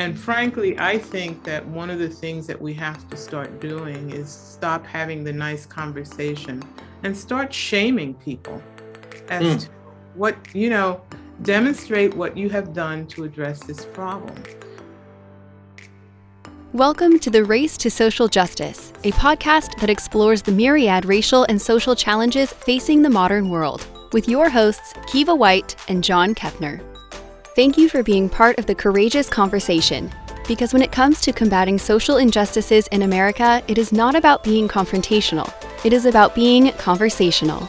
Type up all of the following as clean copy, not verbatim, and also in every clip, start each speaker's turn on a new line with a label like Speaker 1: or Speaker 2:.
Speaker 1: And frankly, I think that one of the things that we have to start doing is stop having the nice conversation and start shaming people as to what, demonstrate what you have done to address this problem.
Speaker 2: Welcome to the Race to Social Justice, a podcast that explores the myriad racial and social challenges facing the modern world, with your hosts, Kiva White and John Kepner. Thank you for being part of the courageous conversation, because when it comes to combating social injustices in America, it is not about being confrontational. It is about being conversational.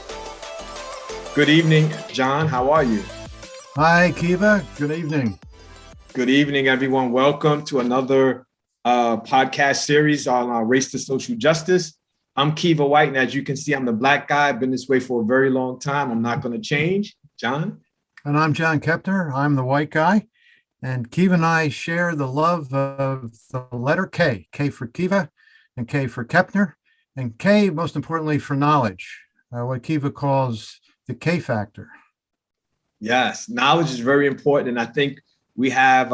Speaker 3: Good evening, John. How are you?
Speaker 4: Hi, Kiva. Good evening.
Speaker 3: Good evening, everyone. Welcome to another podcast series on Race to Social Justice. I'm Kiva White, and as you can see, I'm the Black guy. I've been this way for a very long time. I'm not going to change. John?
Speaker 4: And I'm John Kepner. I'm the white guy. And Kiva and I share the love of the letter K. K for Kiva and K for Kepner. And K, most importantly, for knowledge, what Kiva calls the K factor.
Speaker 3: Yes, knowledge is very important. And I think we have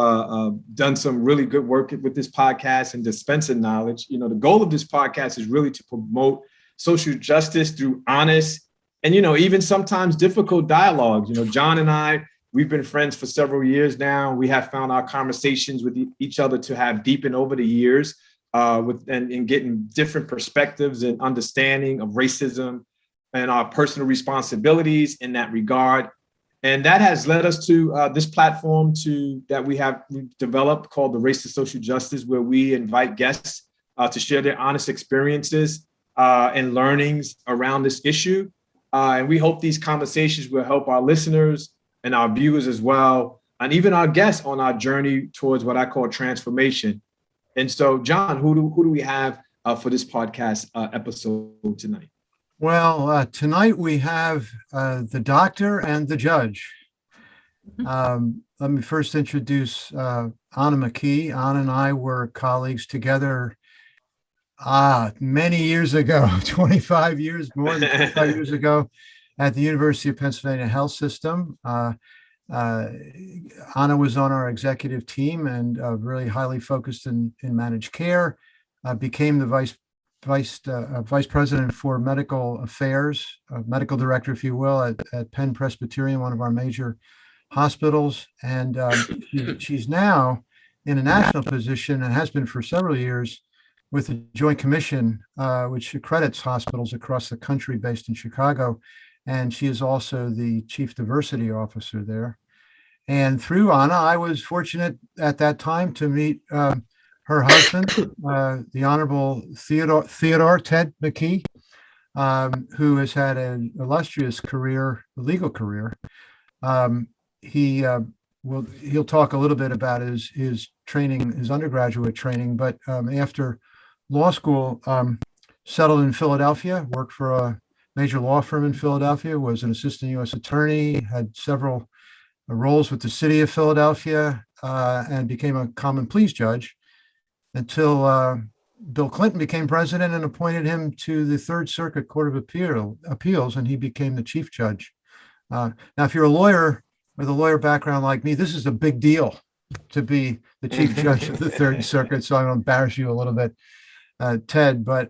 Speaker 3: done some really good work with this podcast and dispensing knowledge. The goal of this podcast is really to promote social justice through honest and, even sometimes difficult dialogues. John and I, we've been friends for several years now. We have found our conversations with each other to have deepened over the years and getting different perspectives and understanding of racism and our personal responsibilities in that regard. And that has led us to this platform that we've developed called the Race to Social Justice, where we invite guests to share their honest experiences and learnings around this issue. And we hope these conversations will help our listeners and our viewers as well, and even our guests on our journey towards what I call transformation. And so, John, who do we have for this podcast episode tonight?
Speaker 4: Well, tonight we have the doctor and the judge. Let me first introduce Anna McKee. Anna and I were colleagues together many years ago, more than 25 years ago, at the University of Pennsylvania Health System. Anna was on our executive team and really highly focused in managed care, became the vice president for medical affairs, medical director, if you will, at Penn Presbyterian, one of our major hospitals. And she's now in a national position and has been for several years with the Joint Commission, which accredits hospitals across the country based in Chicago. And she is also the chief diversity officer there. And through Anna, I was fortunate at that time to meet her husband, the Honorable Theodore, Ted McKee, who has had an illustrious career, legal career. He'll talk a little bit about his training, his undergraduate training, but after law school, settled in Philadelphia, worked for a major law firm in Philadelphia, was an assistant U.S. attorney, had several roles with the city of Philadelphia, and became a common pleas judge until Bill Clinton became president and appointed him to the Third Circuit Court of Appeals, and he became the chief judge. Now, if you're a lawyer with a lawyer background like me, this is a big deal to be the chief judge of the Third Circuit, so I'm going to embarrass you a little bit, Ted, but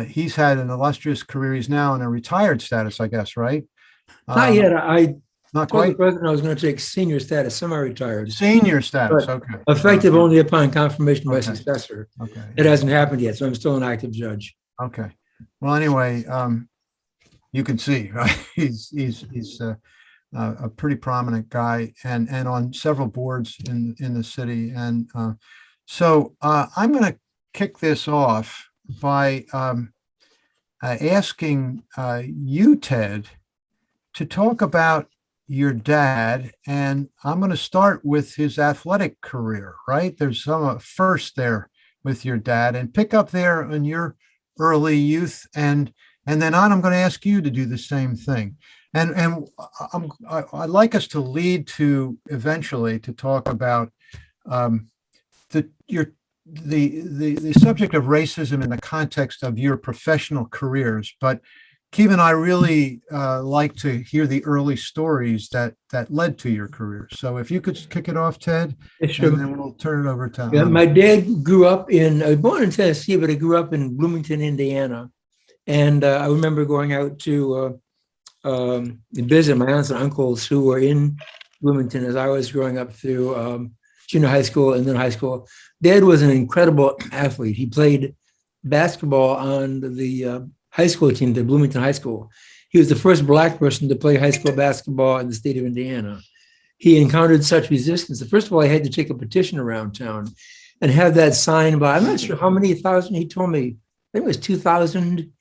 Speaker 4: he's had an illustrious career. He's now in a retired status, I guess, right?
Speaker 5: Not yet.
Speaker 4: Not quite.
Speaker 5: President, I was going to take senior status, semi-retired.
Speaker 4: Senior status, okay.
Speaker 5: Effective only upon confirmation by successor.
Speaker 4: Okay.
Speaker 5: It hasn't happened yet, so I'm still an active judge.
Speaker 4: Okay. Well, anyway, you can see, right? He's a pretty prominent guy and on several boards in the city. And so I'm going to kick this off by asking you, Ted, to talk about your dad, and I'm going to start with his athletic career, right? There's some first there with your dad, and pick up there in your early youth, and then on, I'm going to ask you to do the same thing. And I'd like us to lead to eventually to talk about the subject of racism in the context of your professional careers, but Keith and I really like to hear the early stories that led to your career. So if you could kick it off, Ted,
Speaker 5: Yes, sure.
Speaker 4: and then we'll turn it over to
Speaker 5: Yeah,
Speaker 4: Anna.
Speaker 5: my dad grew up I was born in Tennessee, but I grew up in Bloomington, Indiana. And I remember going out to visit my aunts and uncles who were in Bloomington as I was growing up through junior high school and then high school. Dad was an incredible athlete. He played basketball on the high school team, the Bloomington High School. He was the first Black person to play high school basketball in the state of Indiana. He encountered such resistance. First of all, he had to take a petition around town and have that signed by, I'm not sure how many thousand, he told me, I think it was 2,000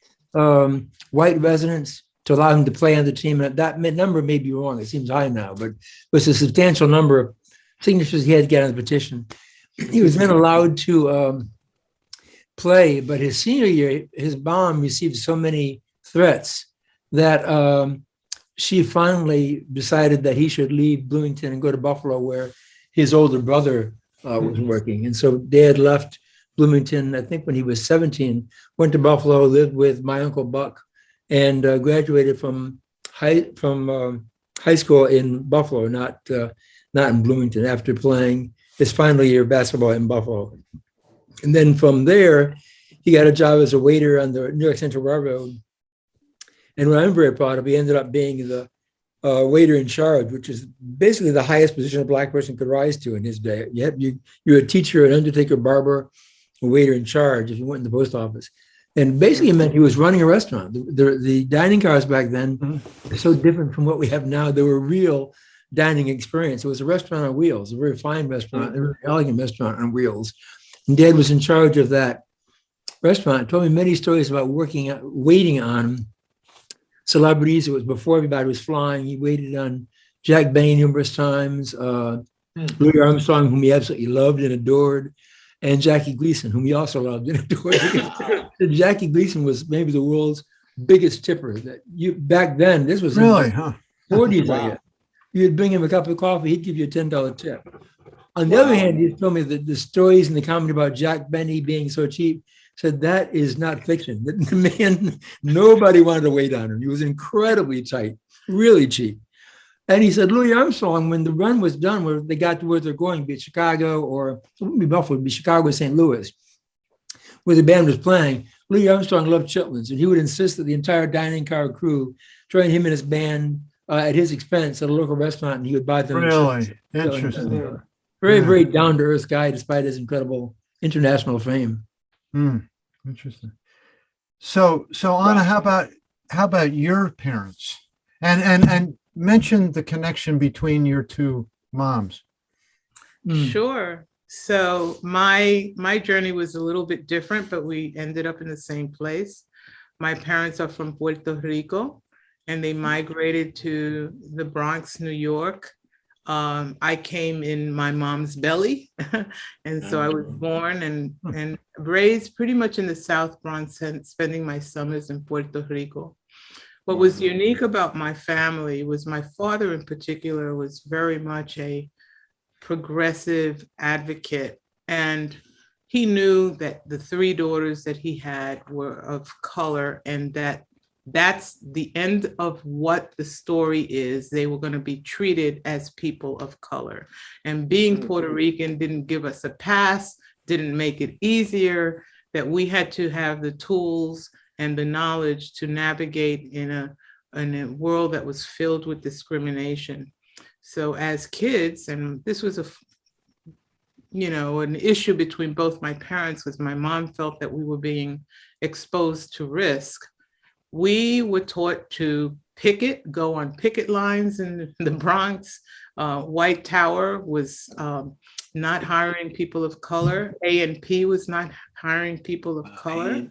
Speaker 5: white residents to allow him to play on the team. And that number may be wrong. It seems high now, but it was a substantial number of signatures he had to get on the petition. He was then allowed to play, but his senior year, his mom received so many threats that she finally decided that he should leave Bloomington and go to Buffalo, where his older brother was working. And so Dad left Bloomington, I think when he was 17, went to Buffalo, lived with my Uncle Buck, and graduated from high school in Buffalo, not in Bloomington, after playing his final year of basketball in Buffalo. And then from there, he got a job as a waiter on the New York Central Railroad. And what I'm very proud of, he ended up being the waiter in charge, which is basically the highest position a Black person could rise to in his day. You're a teacher, an undertaker, barber, a waiter in charge if you went in the post office. And basically it meant he was running a restaurant. The dining cars back then were so different from what we have now. They were real dining experience. It was a restaurant on wheels, a very fine restaurant, a very elegant restaurant on wheels. And Dad was in charge of that restaurant. He told me many stories about waiting on celebrities. It was before everybody was flying. He waited on Jack Benny numerous times, Louis Armstrong, whom he absolutely loved and adored, and Jackie Gleason, whom he also loved and adored. Jackie Gleason was maybe the world's biggest tipper. Back then, this was
Speaker 4: Really,
Speaker 5: in the 40s, I guess. You'd bring him a cup of coffee, he'd give you a $10 tip. On the other hand, he told me that the stories and the comedy about Jack Benny being so cheap, said that is not fiction. The man, nobody wanted to wait on him. He was incredibly tight, really cheap. And he said, Louis Armstrong, when the run was done, where they got to where they're going, be it Chicago or it wouldn't be Buffalo, it'd be Chicago or St. Louis, where the band was playing, Louis Armstrong loved chitlins, and he would insist that the entire dining car crew join him and his band at his expense at a local restaurant, and he would buy them.
Speaker 4: Really interesting.
Speaker 5: So, very, very down-to-earth guy, despite his incredible international fame.
Speaker 4: Interesting. So Anna, how about your parents? And mention the connection between your two moms.
Speaker 1: Sure. So my journey was a little bit different, but we ended up in the same place. My parents are from Puerto Rico, and they migrated to the Bronx, New York. I came in my mom's belly, and so I was born and raised pretty much in the South Bronx, and spending my summers in Puerto Rico. What was unique about my family was my father in particular was very much a progressive advocate, and he knew that the three daughters that he had were of color, and that's the end of what the story is. They were going to be treated as people of color. And being Puerto Rican didn't give us a pass, didn't make it easier, that we had to have the tools and the knowledge to navigate in a world that was filled with discrimination. So as kids, and this was an issue between both my parents, because my mom felt that we were being exposed to risk. We were taught to go on picket lines in the Bronx. White Tower was not hiring people of color. A&P was not hiring people of color.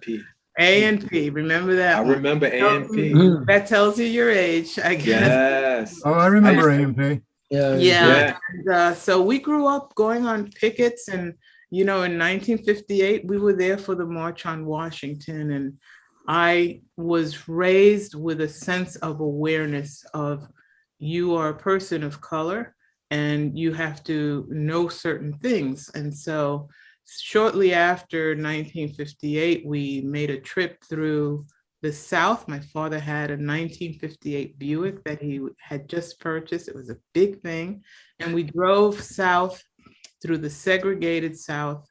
Speaker 1: A&P, remember that?
Speaker 3: I remember A&P.
Speaker 1: That tells you your age, I guess.
Speaker 3: Yes.
Speaker 4: Oh, I remember A&P.
Speaker 1: Yeah. And, so we grew up going on pickets, and in 1958 we were there for the March on Washington, and I was raised with a sense of awareness of you are a person of color and you have to know certain things. And so shortly after 1958, we made a trip through the South. My father had a 1958 Buick that he had just purchased. It was a big thing. And we drove south through the segregated South.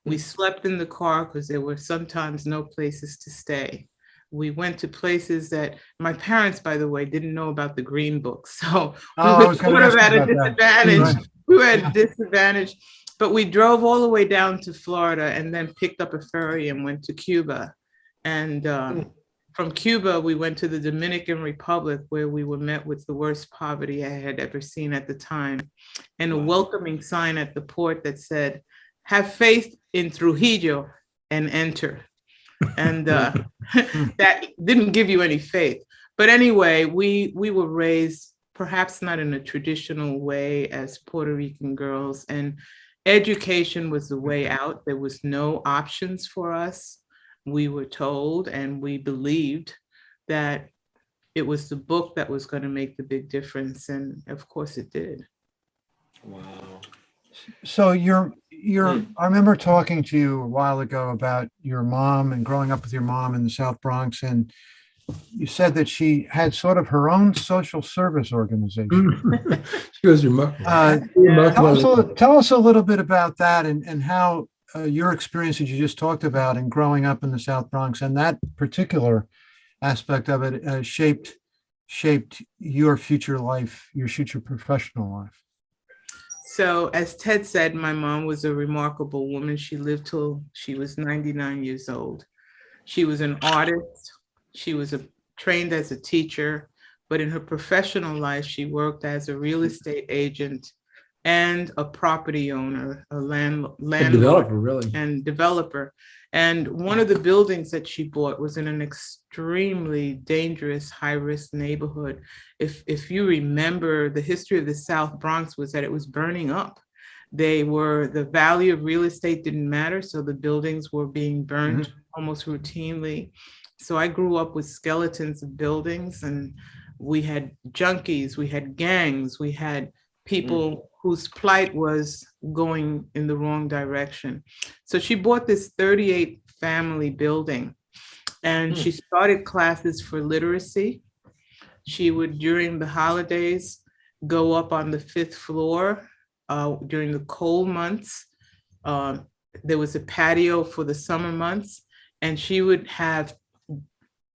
Speaker 1: We slept in the car because there were sometimes no places to stay. We went to places that my parents, by the way, didn't know about the Green Book. So we were sort of at a disadvantage.
Speaker 4: Right.
Speaker 1: We were at a disadvantage, but we drove all the way down to Florida and then picked up a ferry and went to Cuba. And from Cuba, we went to the Dominican Republic, where we were met with the worst poverty I had ever seen at the time, and a welcoming sign at the port that said, "Have faith in Trujillo and enter." And that didn't give you any faith. But anyway, we were raised perhaps not in a traditional way as Puerto Rican girls, and education was the way out. There was no options for us. We were told and we believed that it was the book that was going to make the big difference. And of course it did.
Speaker 3: Wow.
Speaker 4: So I remember talking to you a while ago about your mom and growing up with your mom in the South Bronx, and you said that she had sort of her own social service organization.
Speaker 5: She was remarkable.
Speaker 4: Tell us a little bit about that and how your experience that you just talked about in growing up in the South Bronx and that particular aspect of it shaped your future life, your future professional life.
Speaker 1: So as Ted said, my mom was a remarkable woman. She lived till she was 99 years old. She was an artist. She was trained as a teacher, but in her professional life, she worked as a real estate agent and a property owner, a landlord
Speaker 5: developer, really.
Speaker 1: And developer. And one of the buildings that she bought was in an extremely dangerous, high-risk neighborhood. If you remember, the history of the South Bronx was that it was burning up. The value of real estate didn't matter, so the buildings were being burned almost routinely. So I grew up with skeletons of buildings, and we had junkies, we had gangs, we had people whose plight was going in the wrong direction. So she bought this 38 family building, and she started classes for literacy. She would, during the holidays, go up on the 5th floor during the cold months. There was a patio for the summer months, and she would have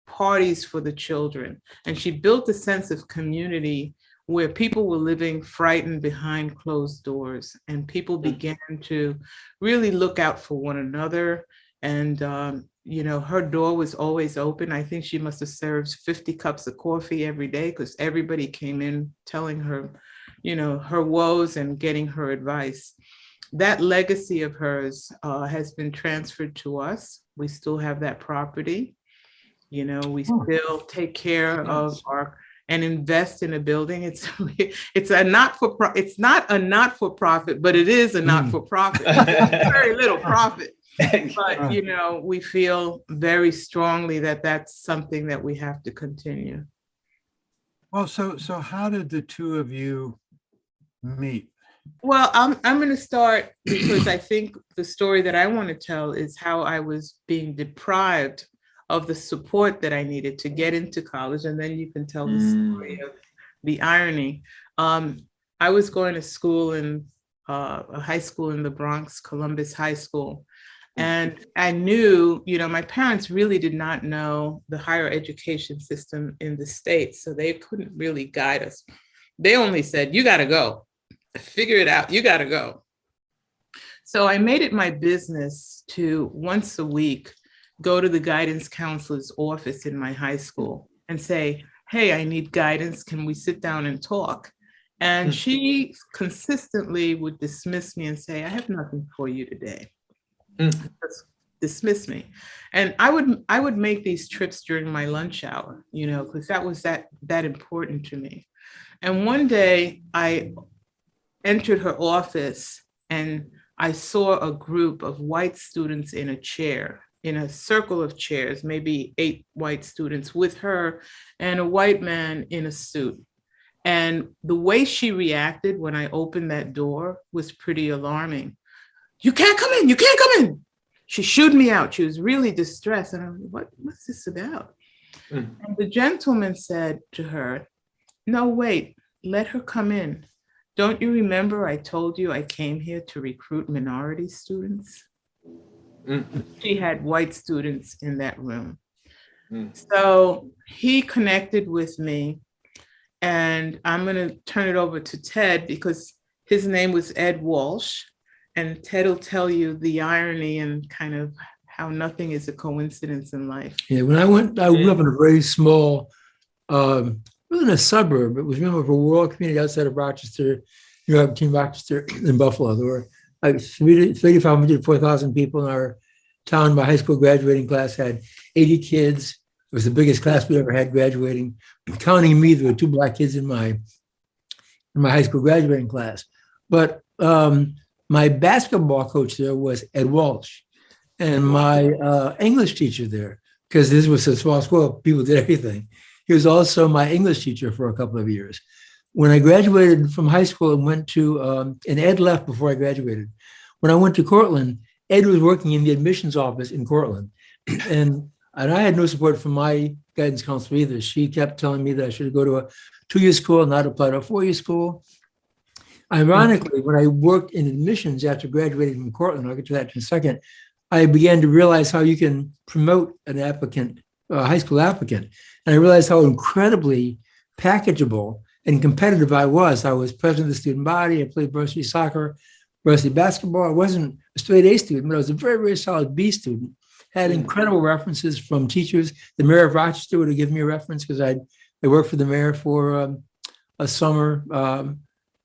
Speaker 1: parties for the children. And she built a sense of community where people were living frightened behind closed doors, and people began to really look out for one another. And, her door was always open. I think she must have served 50 cups of coffee every day because everybody came in telling her, her woes and getting her advice. That legacy of hers has been transferred to us. We still have that property. We still take care of and invest in a building. It's not a not-for-profit, but it is a not-for-profit. Very little profit. But, we feel very strongly that that's something that we have to continue.
Speaker 4: Well, so how did the two of you meet?
Speaker 1: Well, I'm going to start because I think the story that I want to tell is how I was being deprived of the support that I needed to get into college. And then you can tell the story of the irony. I was going to school in a high school in the Bronx, Columbus High School. And I knew, my parents really did not know the higher education system in the States. So they couldn't really guide us. They only said, you got to go, figure it out. You got to go. So I made it my business to once a week go to the guidance counselor's office in my high school and say, hey, I need guidance. Can we sit down and talk? And she consistently would dismiss me and say, I have nothing for you today. Just dismiss me. And I would make these trips during my lunch hour, because that was that important to me. And one day I entered her office and I saw a group of white students in a chair, in a circle of chairs, maybe 8 white students with her and a white man in a suit. And the way she reacted when I opened that door was pretty alarming. You can't come in, you can't come in. She shooed me out. She was really distressed. And I'm like, what's this about?
Speaker 3: Mm.
Speaker 1: And the gentleman said to her, "No, wait, let her come in. Don't you remember I told you I came here to recruit minority students?"
Speaker 3: Mm.
Speaker 1: She had white students in that room.
Speaker 3: Mm.
Speaker 1: So he connected with me, and I'm going to turn it over to Ted because his name was Ed Walsh, and Ted will tell you the irony and kind of how nothing is a coincidence in life.
Speaker 5: Yeah, when I grew up in a very small, really in a suburb. It was a rural community outside of Rochester, between Rochester and Buffalo. There were like 3,500 to 4,000 people in our town. My high school graduating class had 80 kids. It was the biggest class we ever had graduating. Counting me, there were 2 Black kids in my high school graduating class. But my basketball coach there was Ed Walsh. And my English teacher there, because this was a small school, people did everything. He was also my English teacher for a couple of years. When I graduated from high school and went to, and Ed left before I graduated. When I went to Cortland, Ed was working in the admissions office in Cortland. And I had no support from my guidance counselor either. She kept telling me that I should go to a 2-year school, not apply to a 4-year school. Ironically, when I worked in admissions after graduating from Cortland, I'll get to that in a second, I began to realize how you can promote an applicant, a high school applicant. And I realized how incredibly packageable and competitive I was. I was president of the student body. I played varsity soccer, varsity basketball. I wasn't a straight A student, but I was a very, very solid B student. Had incredible references from teachers. The mayor of Rochester would have given me a reference because I worked for the mayor for a summer.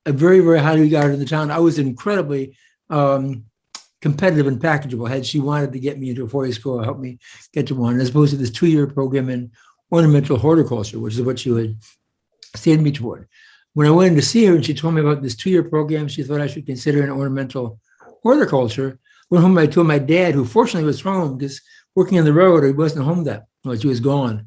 Speaker 5: A very, very highly regarded in the town. I was incredibly competitive and packageable. Had she wanted to get me into a 4-year school, help me get to one, as opposed to this 2-year program in ornamental horticulture, which is what she would steer me toward. When I went in to see her and she told me about this 2-year program, she thought I should consider an ornamental horticulture. Went home, I told my dad, who fortunately was home because working on the road, he wasn't home that much, he was gone.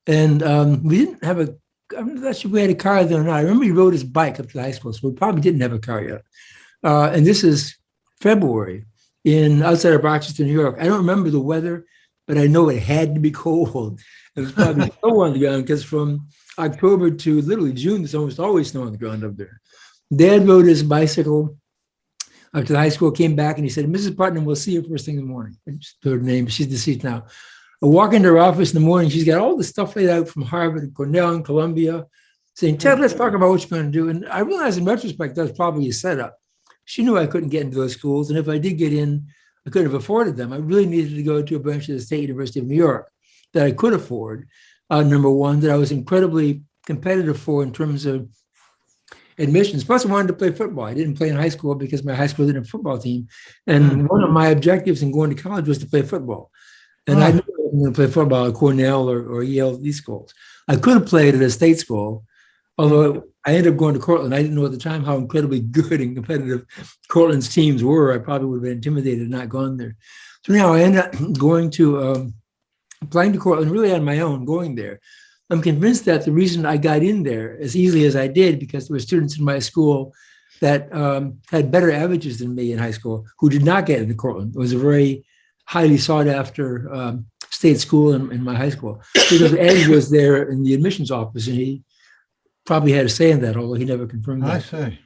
Speaker 5: And we didn't have I'm not sure if we had a car then or not. I remember he rode his bike up to the high school, so we probably didn't have a car yet. And this is February outside of Rochester, New York. I don't remember the weather, but I know it had to be cold. It was probably snow on the ground because from October to literally June, there's almost always snow on the ground up there. Dad rode his bicycle up to the high school, came back, and he said, "Mrs. Putnam, we'll see you first thing in the morning." I just told her name. She's deceased now. I walk into her office in the morning. She's got all the stuff laid out from Harvard and Cornell and Columbia, saying, "Ted, let's talk about what you're going to do." And I realized in retrospect, that was probably a setup. She knew I couldn't get into those schools. And if I did get in, I couldn't have afforded them. I really needed to go to a branch of the State University of New York that I could afford. Number one, that I was incredibly competitive for in terms of admissions. Plus, I wanted to play football. I didn't play in high school because my high school didn't have a football team. And one of my objectives in going to college was to play football. And I knew I wasn't going to play football at Cornell or Yale, these schools. I could have played at a state school, although I ended up going to Cortland. I didn't know at the time how incredibly good and competitive Cortland's teams were. I probably would have been intimidated and not gone there. So now I ended up going to, applying to Cortland really on my own, going there. I'm convinced that the reason I got in there as easily as I did, because there were students in my school that had better averages than me in high school who did not get into Cortland. It was a very highly sought after state school in my high school, because Ed was there in the admissions office and he probably had a say in that, although he never confirmed that.
Speaker 4: I see.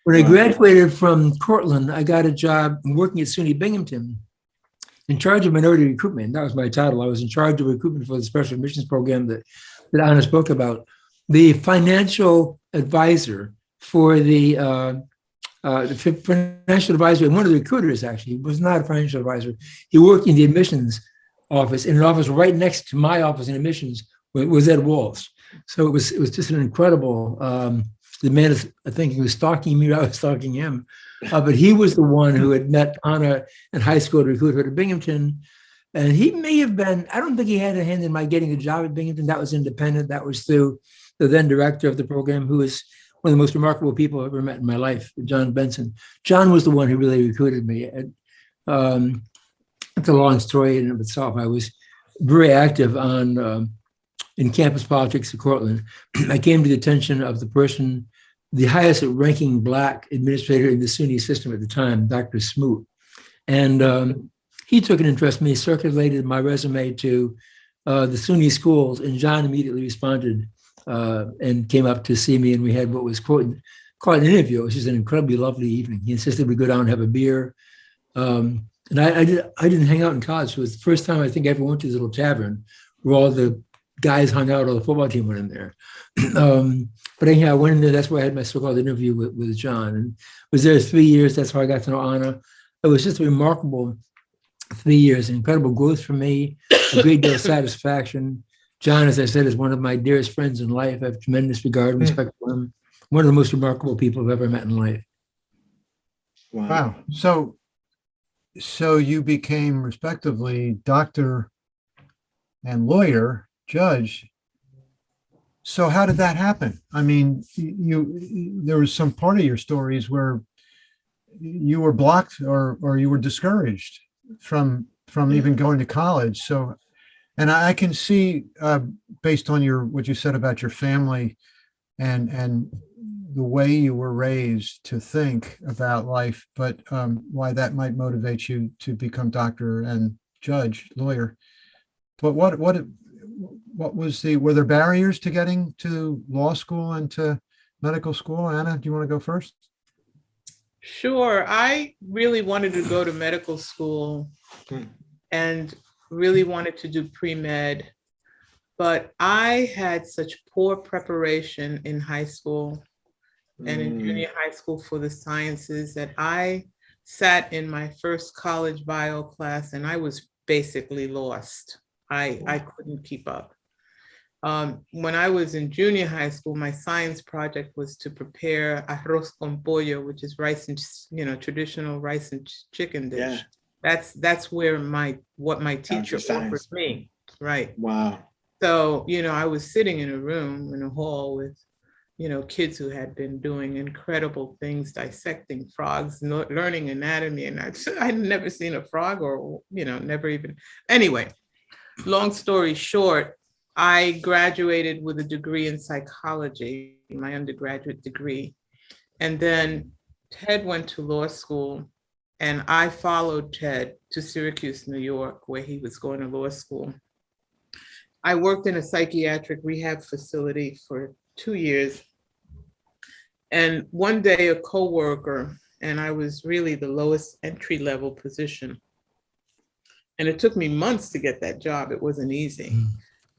Speaker 5: When I graduated from Cortland, I got a job working at SUNY Binghamton in charge of minority recruitment. That was my title. I was in charge of recruitment for the special admissions program that Anna spoke about. The financial advisor for the financial advisor, and one of the recruiters actually was not a financial advisor. He worked in the admissions office, in an office right next to my office in admissions was Ed Walsh. So it was just an incredible, the man is, I think he was stalking me, I was stalking him. But he was the one who had met Anna in high school to recruit her to Binghamton. And he may have been, I don't think he had a hand in my getting a job at Binghamton. That was independent. That was through the then director of the program, who was one of the most remarkable people I've ever met in my life, John Benson. John was the one who really recruited me. It's a long story in and of itself. I was very active in campus politics at Cortland. I came to the attention of the person, the highest ranking Black administrator in the SUNY system at the time, Dr. Smoot. And he took an interest in me, circulated my resume to the SUNY schools, and John immediately responded and came up to see me, and we had what was called an interview. It was just an incredibly lovely evening. He insisted we go down and have a beer. And I didn't hang out in college. So it was the first time I think I ever went to this little tavern where all the guys hung out, all the football team went in there. But anyhow, I went in there. That's where I had my so-called interview with John, and was there 3 years. That's how I got to know Anna. It was just a remarkable 3 years, incredible growth for me, a great deal of satisfaction. John, as I said, is one of my dearest friends in life. I have tremendous regard and respect for him. One of the most remarkable people I've ever met in life.
Speaker 4: Wow. So you became respectively doctor and lawyer, judge. So how did that happen? I mean, there was some part of your stories where you were blocked or you were discouraged from even going to college. So, and I can see based on what you said about your family and the way you were raised to think about life, but why that might motivate you to become doctor and judge, lawyer. But what was were there barriers to getting to law school and to medical school? Anna, do you want to go first?
Speaker 1: Sure. I really wanted to go to medical school and really wanted to do pre-med, but I had such poor preparation in high school and in junior high school for the sciences that I sat in my first college bio class and I was basically lost. I couldn't keep up. When I was in junior high school, my science project was to prepare arroz con pollo, which is rice and, traditional rice and chicken dish. Yeah. That's where what my teacher offered me. Right.
Speaker 3: Wow.
Speaker 1: So, I was sitting in a room in a hall with, kids who had been doing incredible things, dissecting frogs, learning anatomy. And I'd never seen a frog or, never even. Anyway, long story short, I graduated with a degree in psychology, my undergraduate degree. And then Ted went to law school and I followed Ted to Syracuse, New York, where he was going to law school. I worked in a psychiatric rehab facility for 2 years. And one day a coworker, and I was really the lowest entry level position. And it took me months to get that job. It wasn't easy.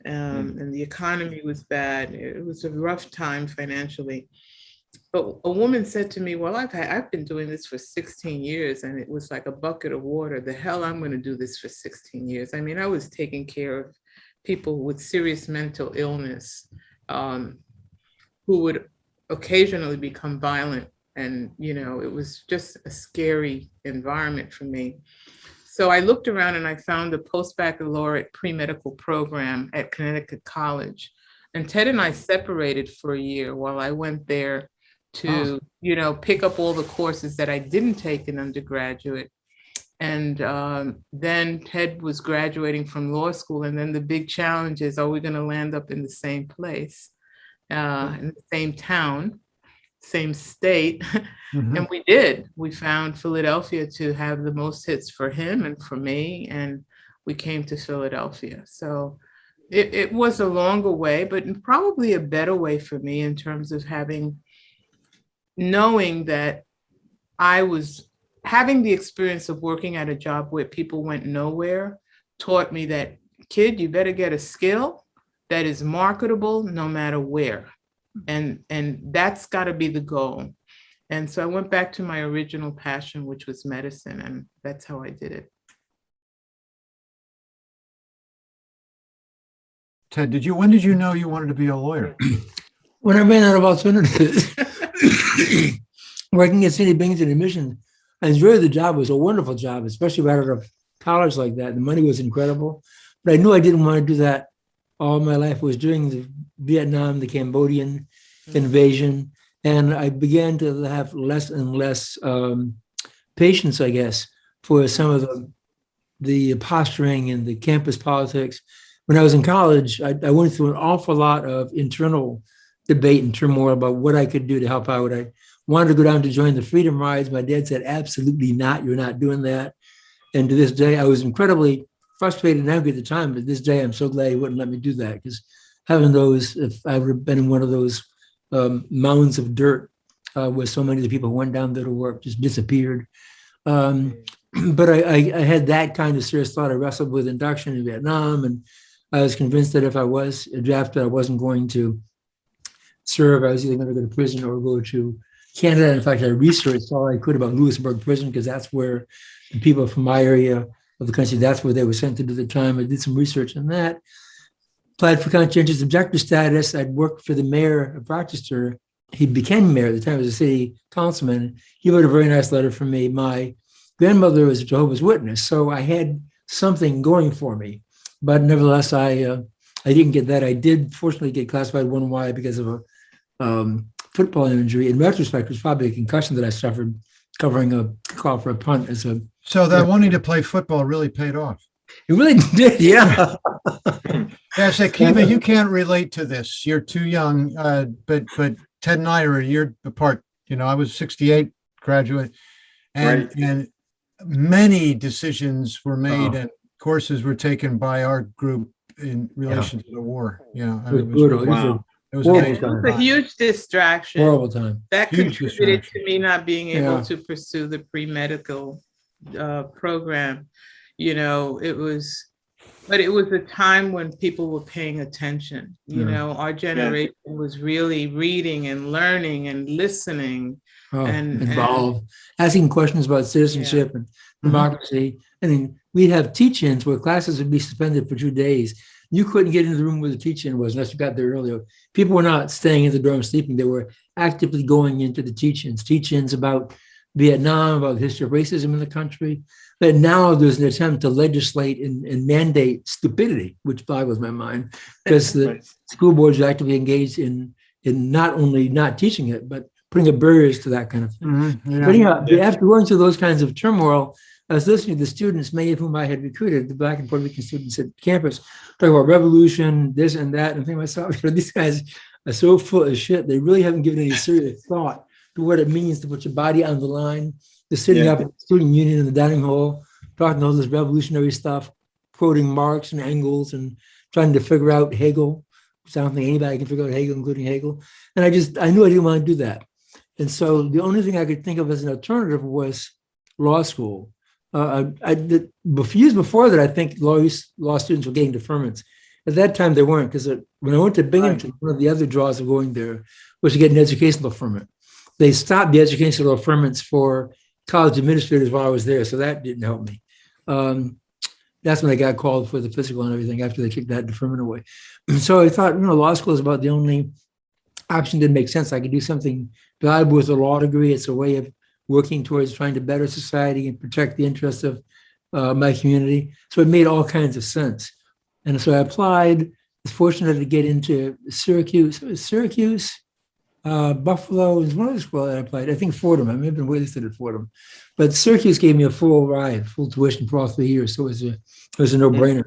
Speaker 1: And the economy was bad. It was a rough time financially. But a woman said to me, well, I've been doing this for 16 years and it was like a bucket of water. The hell I'm going to do this for 16 years. I mean, I was taking care of people with serious mental illness who would occasionally become violent. And, it was just a scary environment for me. So I looked around and I found a post-baccalaureate pre-medical program at Connecticut College. And Ted and I separated for a year while I went there to, pick up all the courses that I didn't take in undergraduate. And then Ted was graduating from law school. And then the big challenge is, are we going to land up in the same place, in the same town, same state? And we did. We found Philadelphia to have the most hits for him and for me. And we came to Philadelphia. So it was a longer way, but probably a better way for me in terms of knowing that I was having the experience of working at a job where people went nowhere, taught me that, kid, you better get a skill that is marketable no matter where. And that's got to be the goal. And so I went back to my original passion, which was medicine, and that's how I did it.
Speaker 4: Ted, when did you know you wanted to be a lawyer?
Speaker 5: When I ran out of alternatives. Working at City Binghamton Admission, I enjoyed the job. It was a wonderful job, especially right out of college like that. The money was incredible, but I knew I didn't want to do that all my life. I was during the Vietnam, the Cambodian invasion, and I began to have less and less patience, I guess, for some of the posturing and the campus politics. When I was in college, I went through an awful lot of internal debate and turmoil about what I could do to help out. I wanted to go down to join the Freedom Rides. My dad said, absolutely not. You're not doing that. And to this day, I was incredibly frustrated and angry at the time, but this day I'm so glad he wouldn't let me do that, because having those, if I would have been in one of those mounds of dirt where so many of the people who went down there to work just disappeared. But I had that kind of serious thought. I wrestled with induction in Vietnam, and I was convinced that if I was drafted, I wasn't going to serve. I was either going to go to prison or go to Canada. In fact, I researched all I could about Lewisburg Prison, because that's where the people from my area of the country, that's where they were sent to do the time. I did some research on that. Applied for conscientious objector status. I'd worked for the mayor of Rochester. He became mayor at the time. He was a city councilman. He wrote a very nice letter for me. My grandmother was a Jehovah's Witness, so I had something going for me. But nevertheless, I didn't get that. I did fortunately get classified 1Y because of a football injury. In retrospect, it was probably a concussion that I suffered covering a call for a punt.
Speaker 4: So that wanting to play football really paid off.
Speaker 5: It really did, yeah.
Speaker 4: Yeah, so Kiva, you can't relate to this. You're too young, but Ted and I are a year apart. You know, I was 68 graduate, and many decisions were made and courses were taken by our group in relation to the war. You know,
Speaker 5: it was brutal.
Speaker 3: Wow.
Speaker 4: It was
Speaker 1: It was a huge distraction.
Speaker 5: Horrible time.
Speaker 1: That
Speaker 4: Huge
Speaker 1: contributed
Speaker 4: distraction.
Speaker 1: to me not being able to pursue the pre-medical program. You know, it was a time when people were paying attention. You know, our generation was really reading and learning and listening and
Speaker 5: involved, asking questions about citizenship and democracy. I mean, we'd have teach-ins where classes would be suspended for 2 days. You couldn't get into the room where the teach-in was unless you got there earlier. People were not staying in the dorm sleeping. They were actively going into the teach-ins about Vietnam, about the history of racism in the country. But now there's an attempt to legislate and mandate stupidity, which boggles my mind, because the school boards are actively engaged in not only not teaching it, but putting up barriers to that kind of thing. But anyhow, after going through those kinds of turmoil, I was listening to the students, many of whom I had recruited, the Black and Puerto Rican students at campus, talking about revolution, this and that, and I think to myself, these guys are so full of shit. They really haven't given any serious thought to what it means to put your body on the line. They're sitting up at the student union in the dining hall, talking all this revolutionary stuff, quoting Marx and Engels and trying to figure out Hegel. I don't think anybody can figure out Hegel, including Hegel. And I knew I didn't want to do that. And so the only thing I could think of as an alternative was law school. Years before that, I think law students were getting deferments. At that time, they weren't, because when I went to Binghamton, one of the other draws of going there was to get an educational deferment. They stopped the educational deferments for college administrators while I was there, so that didn't help me. That's when I got called for the physical and everything after they kicked that deferment away. So I thought, law school is about the only option that makes sense. I could do something valuable with a law degree. It's a way of working towards trying to better society and protect the interests of my community. So it made all kinds of sense. And so I applied, was fortunate to get into Syracuse, Buffalo is one of the schools that I applied. I think Fordham. I may have been waitlisted at Fordham, but Syracuse gave me a full ride, full tuition for all 3 years. So it was a no-brainer.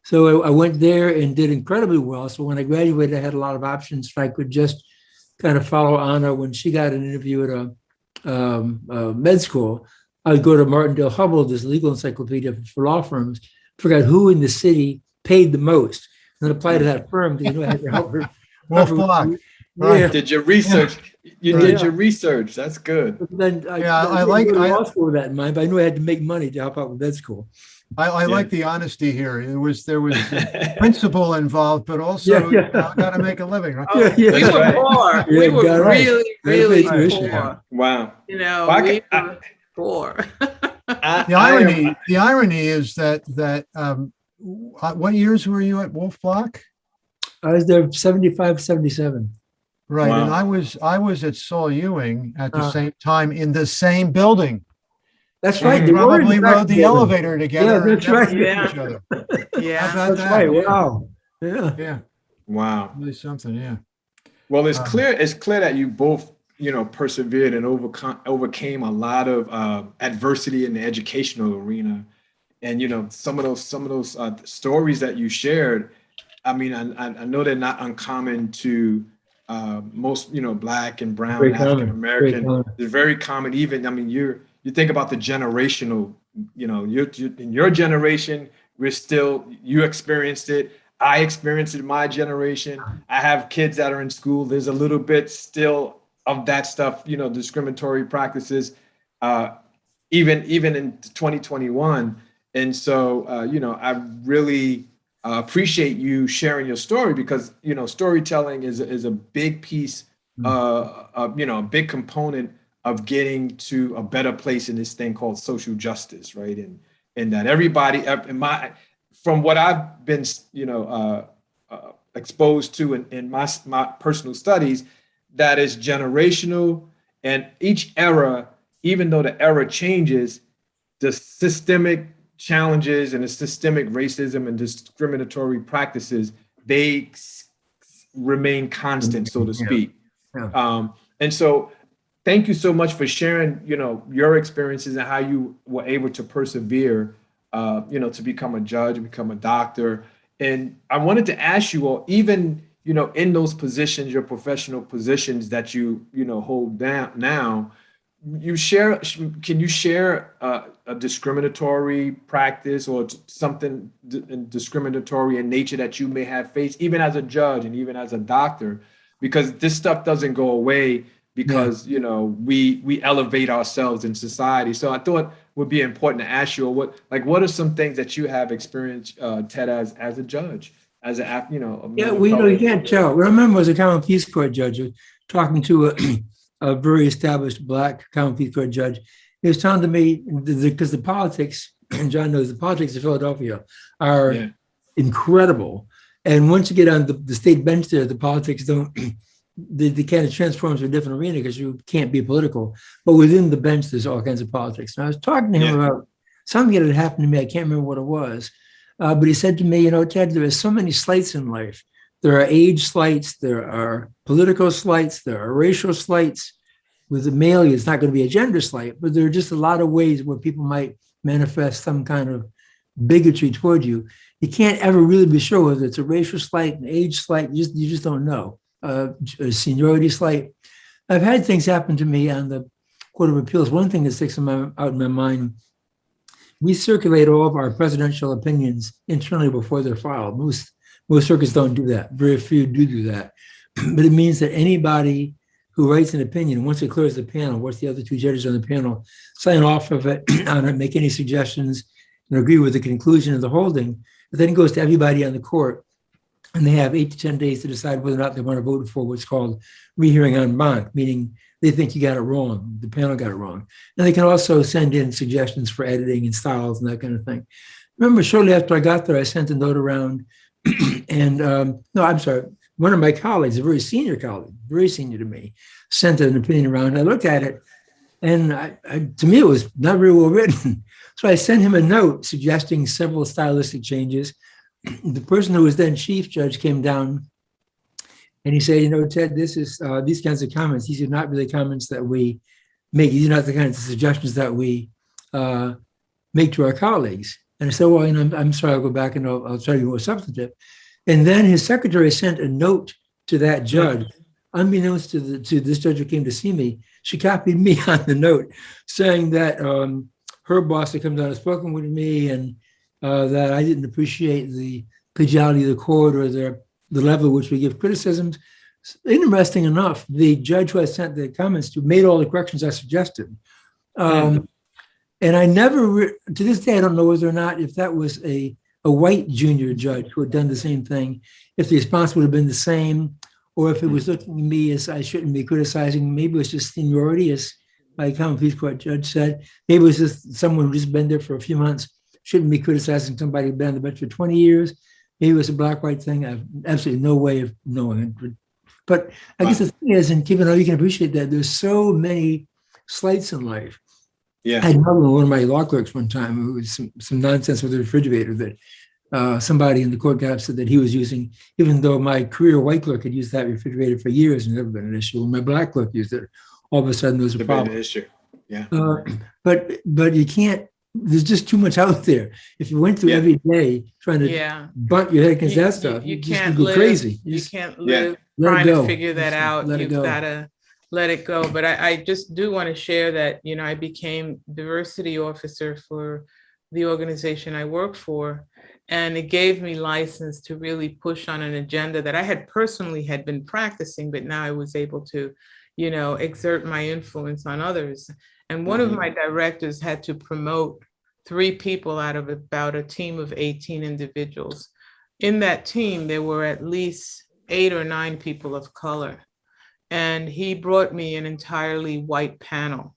Speaker 5: So I went there and did incredibly well. So when I graduated, I had a lot of options. If I could just kind of follow Anna when she got an interview at a med school, I would go to Martindale Hubbell, this legal encyclopedia for law firms, figure out who in the city paid the most, and then apply to that firm because I had to help her.
Speaker 4: Wolf Block.
Speaker 3: Right. Did your research. You did your research. That's good.
Speaker 5: But then
Speaker 4: I like
Speaker 5: law school with that in mind, but I knew I had to make money to help out with med school.
Speaker 4: I like the honesty here. There was principle involved, but also got to make a living, right?
Speaker 1: We were poor. We were really poor.
Speaker 3: Wow.
Speaker 1: We were poor.
Speaker 4: The irony is that what years were you at Wolf Block?
Speaker 5: I was there 75, 77.
Speaker 4: Right. Wow. And I was at Saul Ewing at the same time in the same building.
Speaker 5: That's right.
Speaker 4: We probably rode the elevator together.
Speaker 5: Yeah, that's right.
Speaker 4: Each other.
Speaker 5: That's right. Wow.
Speaker 4: Yeah.
Speaker 3: Wow.
Speaker 4: Really something. Yeah.
Speaker 3: Well, it's clear that you both, persevered and overcame a lot of adversity in the educational arena. And, some of those stories that you shared, I mean, I know they're not uncommon to most, Black and brown African American. They're very common. Even, I mean, you think about the generational, you're in your generation, you experienced it. I experienced it in my generation. I have kids that are in school. There's a little bit still of that stuff, discriminatory practices, even in 2021. And so, I really appreciate you sharing your story, because, storytelling is a big piece, a big component of getting to a better place in this thing called social justice, right? And that everybody, from what I've been, exposed to in my personal studies, that is generational, and each era, even though the era changes, the systemic challenges and the systemic racism and discriminatory practices, they remain constant, so to speak. Yeah. And so thank you so much for sharing, your experiences and how you were able to persevere, to become a judge, become a doctor. And I wanted to ask you all, even, in those positions, your professional positions that you, hold down now, can you share a discriminatory practice or something discriminatory in nature that you may have faced, even as a judge and even as a doctor? Because this stuff doesn't go away because, we elevate ourselves in society. So I thought it would be important to ask you, what are some things that you have experienced, Ted, as a judge, as a,
Speaker 5: you can't tell. What I remember was a common peace court judge talking to a very established Black common peace court judge. He was telling to me, because the politics, and John knows the politics of Philadelphia are incredible. And once you get on the state bench there, the politics don't, they kind of transform to a different arena because you can't be political. But within the bench, there's all kinds of politics. And I was talking to him about something that had happened to me. I can't remember what it was. But he said to me, Ted, there are so many slights in life. There are age slights, there are political slights, there are racial slights. With a male, it's not going to be a gender slight, but there are just a lot of ways where people might manifest some kind of bigotry toward you. You can't ever really be sure whether it's a racial slight, an age slight. You just don't know. A seniority slight. I've had things happen to me on the Court of Appeals. One thing that sticks out in my mind, we circulate all of our presidential opinions internally before they're filed. Most circuits don't do that. Very few do that. But it means that anybody who writes an opinion, once it clears the panel, once the other two judges on the panel sign off of it, on it, make any suggestions, and agree with the conclusion of the holding, it then goes to everybody on the court, and they have 8 to 10 days to decide whether or not they want to vote for what's called rehearing en banc, meaning they think you got it wrong, the panel got it wrong. And they can also send in suggestions for editing and styles and that kind of thing. Remember, shortly after I got there, I sent a note around, and one of my colleagues, a very senior colleague, very senior to me, sent an opinion around. I looked at it, and to me, it was not very well written. So I sent him a note suggesting several stylistic changes. The person who was then chief judge came down, and he said, Ted, this is these kinds of comments. These are not really comments that we make. These are not the kinds of suggestions that we make to our colleagues. And I said, well, I'm sorry, I'll go back and I'll try to be more substantive. And then his secretary sent a note to that judge, unbeknownst to this judge who came to see me. She copied me on the note saying that her boss had come down and spoken with me, and that I didn't appreciate the collegiality of the court or the level at which we give criticisms. Interesting enough, the judge who I sent the comments to made all the corrections I suggested. And I never, to this day, I don't know whether or not if that was a white junior judge who had done the same thing, if the response would have been the same, or if it was looking at me as I shouldn't be criticizing. Maybe it was just seniority, as my common peace court judge said. Maybe it was just someone who just been there for a few months, shouldn't be criticizing somebody who'd been on the bench for 20 years. Maybe it was a black-white thing. I have absolutely no way of knowing it. But I guess the thing is, and Kevin, you can appreciate that, there's so many slights in life. Yeah. I had one of my law clerks one time who was some nonsense with the refrigerator that somebody in the court got upset that he was using, even though my career white clerk had used that refrigerator for years and never been an issue. When my black clerk used it, all of a sudden there was a problem. An issue. Yeah. But you can't, there's just too much out there. If you went through every day trying to butt your head against that stuff,
Speaker 1: you can't
Speaker 5: live crazy.
Speaker 1: You can't live trying to figure that out. You've got to let it go. But I just do want to share that, I became diversity officer for the organization I work for. And it gave me license to really push on an agenda that I had been practicing, but now I was able to, exert my influence on others. And one of my directors had to promote 3 people out of about a team of 18 individuals. In that team, there were at least 8 or 9 people of color. And he brought me an entirely white panel.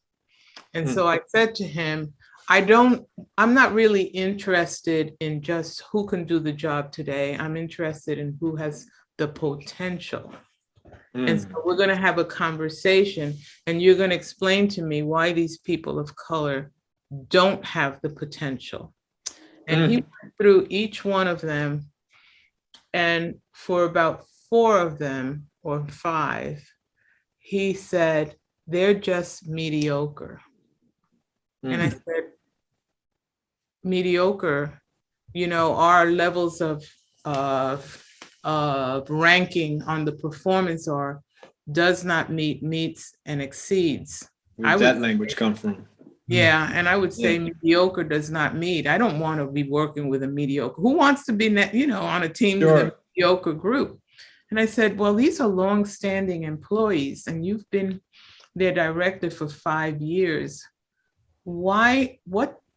Speaker 1: And so I said to him, I'm not really interested in just who can do the job today. I'm interested in who has the potential. And so we're going to have a conversation, and you're going to explain to me why these people of color don't have the potential. And he went through each one of them. And for about 4 of them or 5, he said, they're just mediocre. And I said, mediocre, our levels of ranking on the performance does not meet, meets, and exceeds.
Speaker 3: Where'd that language come from?
Speaker 1: Yeah, and I would say mediocre does not meet. I don't want to be working with a mediocre. Who wants to be, on a team with a mediocre group? And I said, well, these are longstanding employees, and you've been their director for 5 years.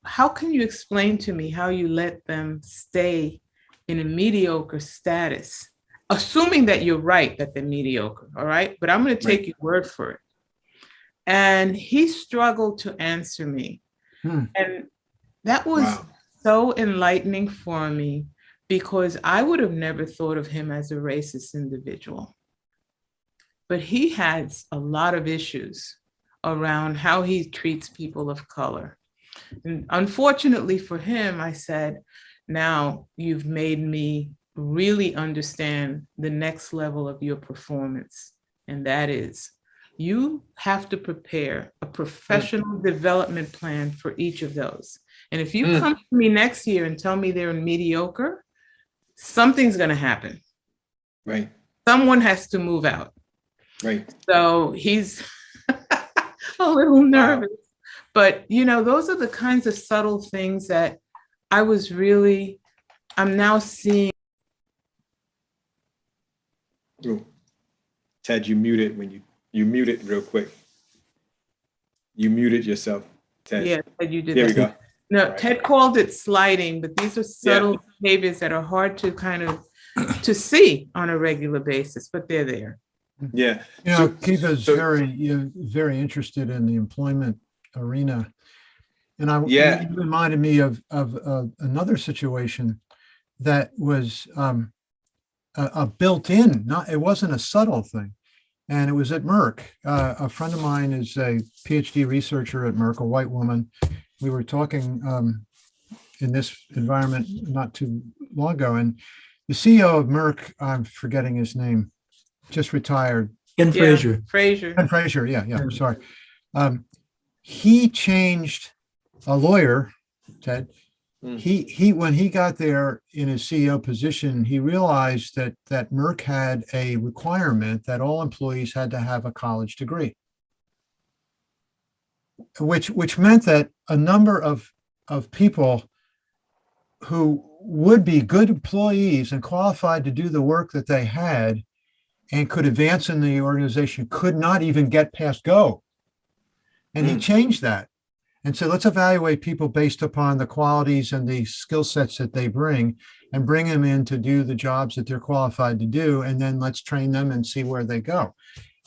Speaker 1: How can you explain to me how you let them stay in a mediocre status, assuming that you're right, that they're mediocre, all right? But I'm going to take your word for it. And he struggled to answer me. And that was so enlightening for me, because I would have never thought of him as a racist individual. But he has a lot of issues around how he treats people of color. And unfortunately for him, I said, now you've made me really understand the next level of your performance. And that is, you have to prepare a professional development plan for each of those. And if you come to me next year and tell me they're mediocre, something's going to happen.
Speaker 3: Right.
Speaker 1: Someone has to move out.
Speaker 3: Right.
Speaker 1: So he's a little nervous. But, those are the kinds of subtle things that I'm now seeing.
Speaker 3: Ooh. Ted, you muted when you muted real quick. You muted yourself, Ted.
Speaker 1: Yeah, Ted, you did
Speaker 3: there
Speaker 1: that.
Speaker 3: There we go.
Speaker 1: No, right. Ted called it sliding, but these are subtle behaviors that are hard to kind of to see on a regular basis, but they're there.
Speaker 3: Yeah.
Speaker 4: Kiva's very interested in the employment arena. And it reminded me of another situation that was a built-in, it wasn't a subtle thing. And it was at Merck. A friend of mine is a PhD researcher at Merck, a white woman. We were talking in this environment not too long ago. And the CEO of Merck, I'm forgetting his name, just retired.
Speaker 5: Ken Frazier.
Speaker 1: Ken
Speaker 4: Frazier, I'm sorry. He changed a lawyer, Ted. He when he got there in his CEO position, he realized that Merck had a requirement that all employees had to have a college degree, which meant that a number of people who would be good employees and qualified to do the work that they had and could advance in the organization could not even get past go. And he changed that. And so let's evaluate people based upon the qualities and the skill sets that they bring and bring them in to do the jobs that they're qualified to do. And then let's train them and see where they go.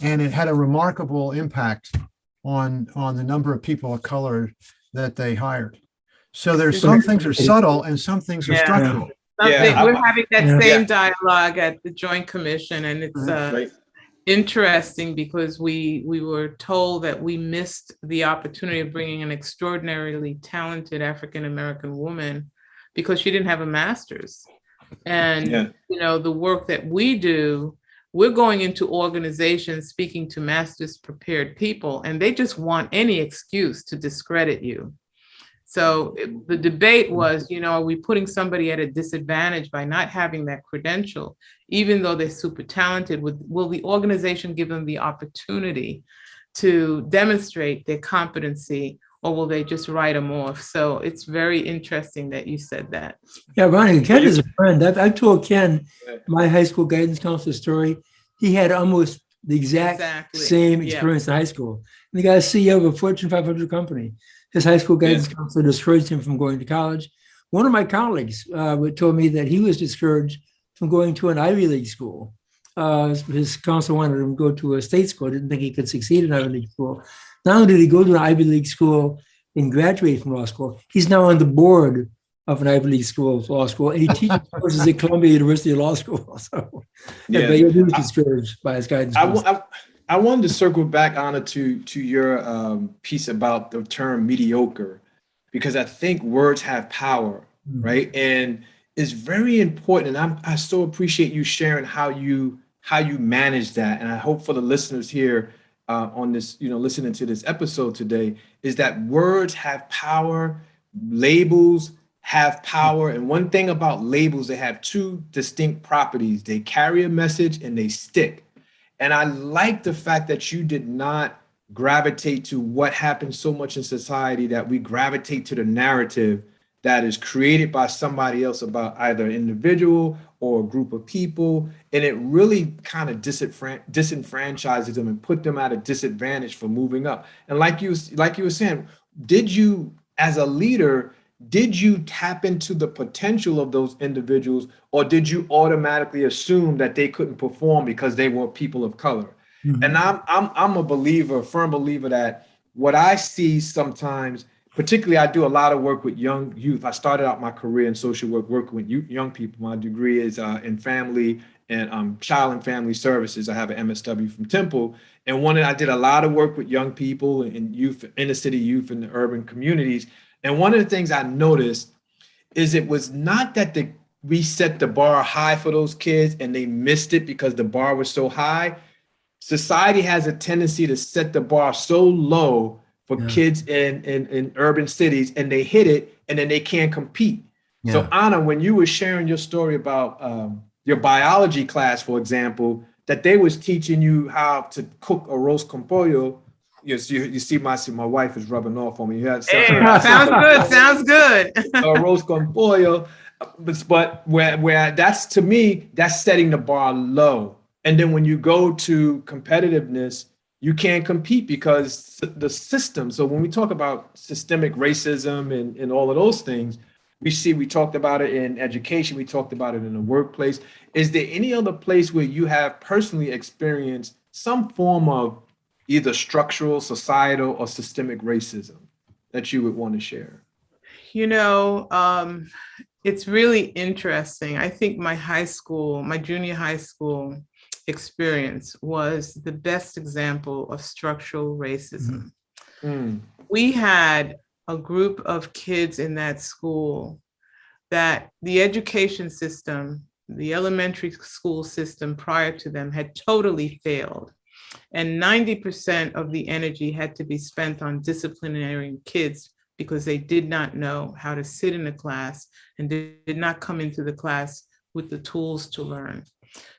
Speaker 4: And it had a remarkable impact on the number of people of color that they hired. So there's some things are subtle and some things are structural.
Speaker 1: We're having that same dialogue at the Joint Commission, and it's interesting because we were told that we missed the opportunity of bringing an extraordinarily talented African-American woman because she didn't have a master's. And, the work that we do, we're going into organizations speaking to master's prepared people, and they just want any excuse to discredit you. So the debate was, are we putting somebody at a disadvantage by not having that credential, even though they're super talented? Will the organization give them the opportunity to demonstrate their competency, or will they just write them off? So it's very interesting that you said that.
Speaker 5: Yeah, Ronnie, Ken is a friend. I've told Ken my high school guidance counselor story. He had almost the exact same experience in high school. And the guy's CEO of a Fortune 500 company. His high school guidance counselor discouraged him from going to college. One of my colleagues told me that he was discouraged from going to an Ivy League school. His counselor wanted him to go to a state school, didn't think he could succeed in Ivy League school. Not only did he go to an Ivy League school and graduate from law school, he's now on the board of an Ivy League law school, and he teaches courses at Columbia University Law School. So, but he was discouraged by his guidance.
Speaker 3: I wanted to circle back, Anna, to your piece about the term mediocre, because I think words have power, right? And it's very important. And I so appreciate you sharing how you manage that. And I hope for the listeners here on this, listening to this episode today, is that words have power, labels have power. And one thing about labels, they have two distinct properties. They carry a message and they stick. And I like the fact that you did not gravitate to what happens so much in society, that we gravitate to the narrative that is created by somebody else about either an individual or a group of people. And it really kind of disenfranchises them and put them at a disadvantage for moving up. And like you were saying, did you, as a leader, did you tap into the potential of those individuals, or did you automatically assume that they couldn't perform because they were people of color? Mm-hmm. And I'm a firm believer that what I see sometimes, particularly I do a lot of work with young youth. I started out my career in social work, working with young people. My degree is in family and child and family services. I have an MSW from Temple. And I did a lot of work with young people and youth, inner city youth in the urban communities. And one of the things I noticed is it was not that we set the bar high for those kids and they missed it because the bar was so high. Society has a tendency to set the bar so low for kids in urban cities, and they hit it and then they can't compete. Yeah. So Anna, when you were sharing your story about your biology class, for example, that they was teaching you how to cook a roast con pollo. You see my wife is rubbing off on me. Sounds good. A roast con pollo, but where that's, to me, that's setting the bar low. And then when you go to competitiveness, you can't compete because the system. So when we talk about systemic racism and all of those things, we talked about it in education, we talked about it in the workplace. Is there any other place where you have personally experienced some form of either structural, societal, or systemic racism that you would want to share?
Speaker 1: It's really interesting. I think my junior high school experience was the best example of structural racism. Mm. We had a group of kids in that school that the education system, the elementary school system prior to them, had totally failed. And 90% of the energy had to be spent on disciplining kids because they did not know how to sit in a class and did not come into the class with the tools to learn.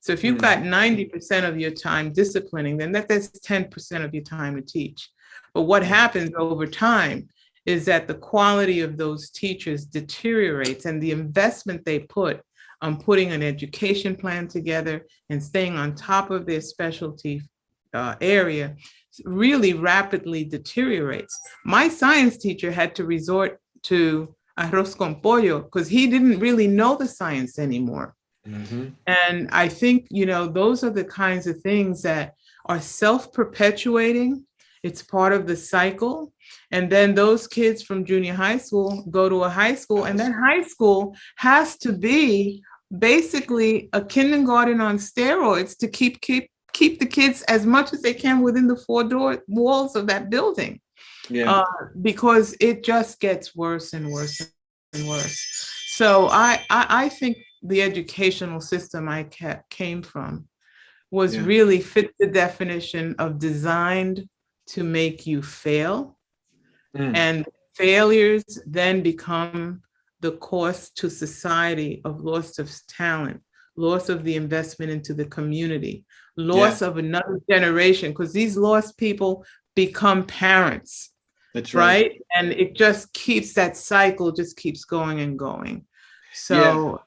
Speaker 1: So if you've got 90% of your time disciplining, then that's 10% of your time to teach. But what happens over time is that the quality of those teachers deteriorates, and the investment they put on putting an education plan together and staying on top of their specialty area really rapidly deteriorates. My science teacher had to resort to arroz con pollo because he didn't really know the science anymore. Mm-hmm. And I think, those are the kinds of things that are self-perpetuating. It's part of the cycle. And then those kids from junior high school go to a high school, and that high school has to be basically a kindergarten on steroids to keep the kids as much as they can within the four walls of that building. Yeah. Because it just gets worse and worse and worse. So I think the educational system I came from was really fit the definition of designed to make you fail. And failures then become the cost to society of loss of talent, loss of the investment into the community, loss of another generation, because these lost people become parents.
Speaker 3: That's
Speaker 1: right. And it just keeps, that cycle just keeps going and going. So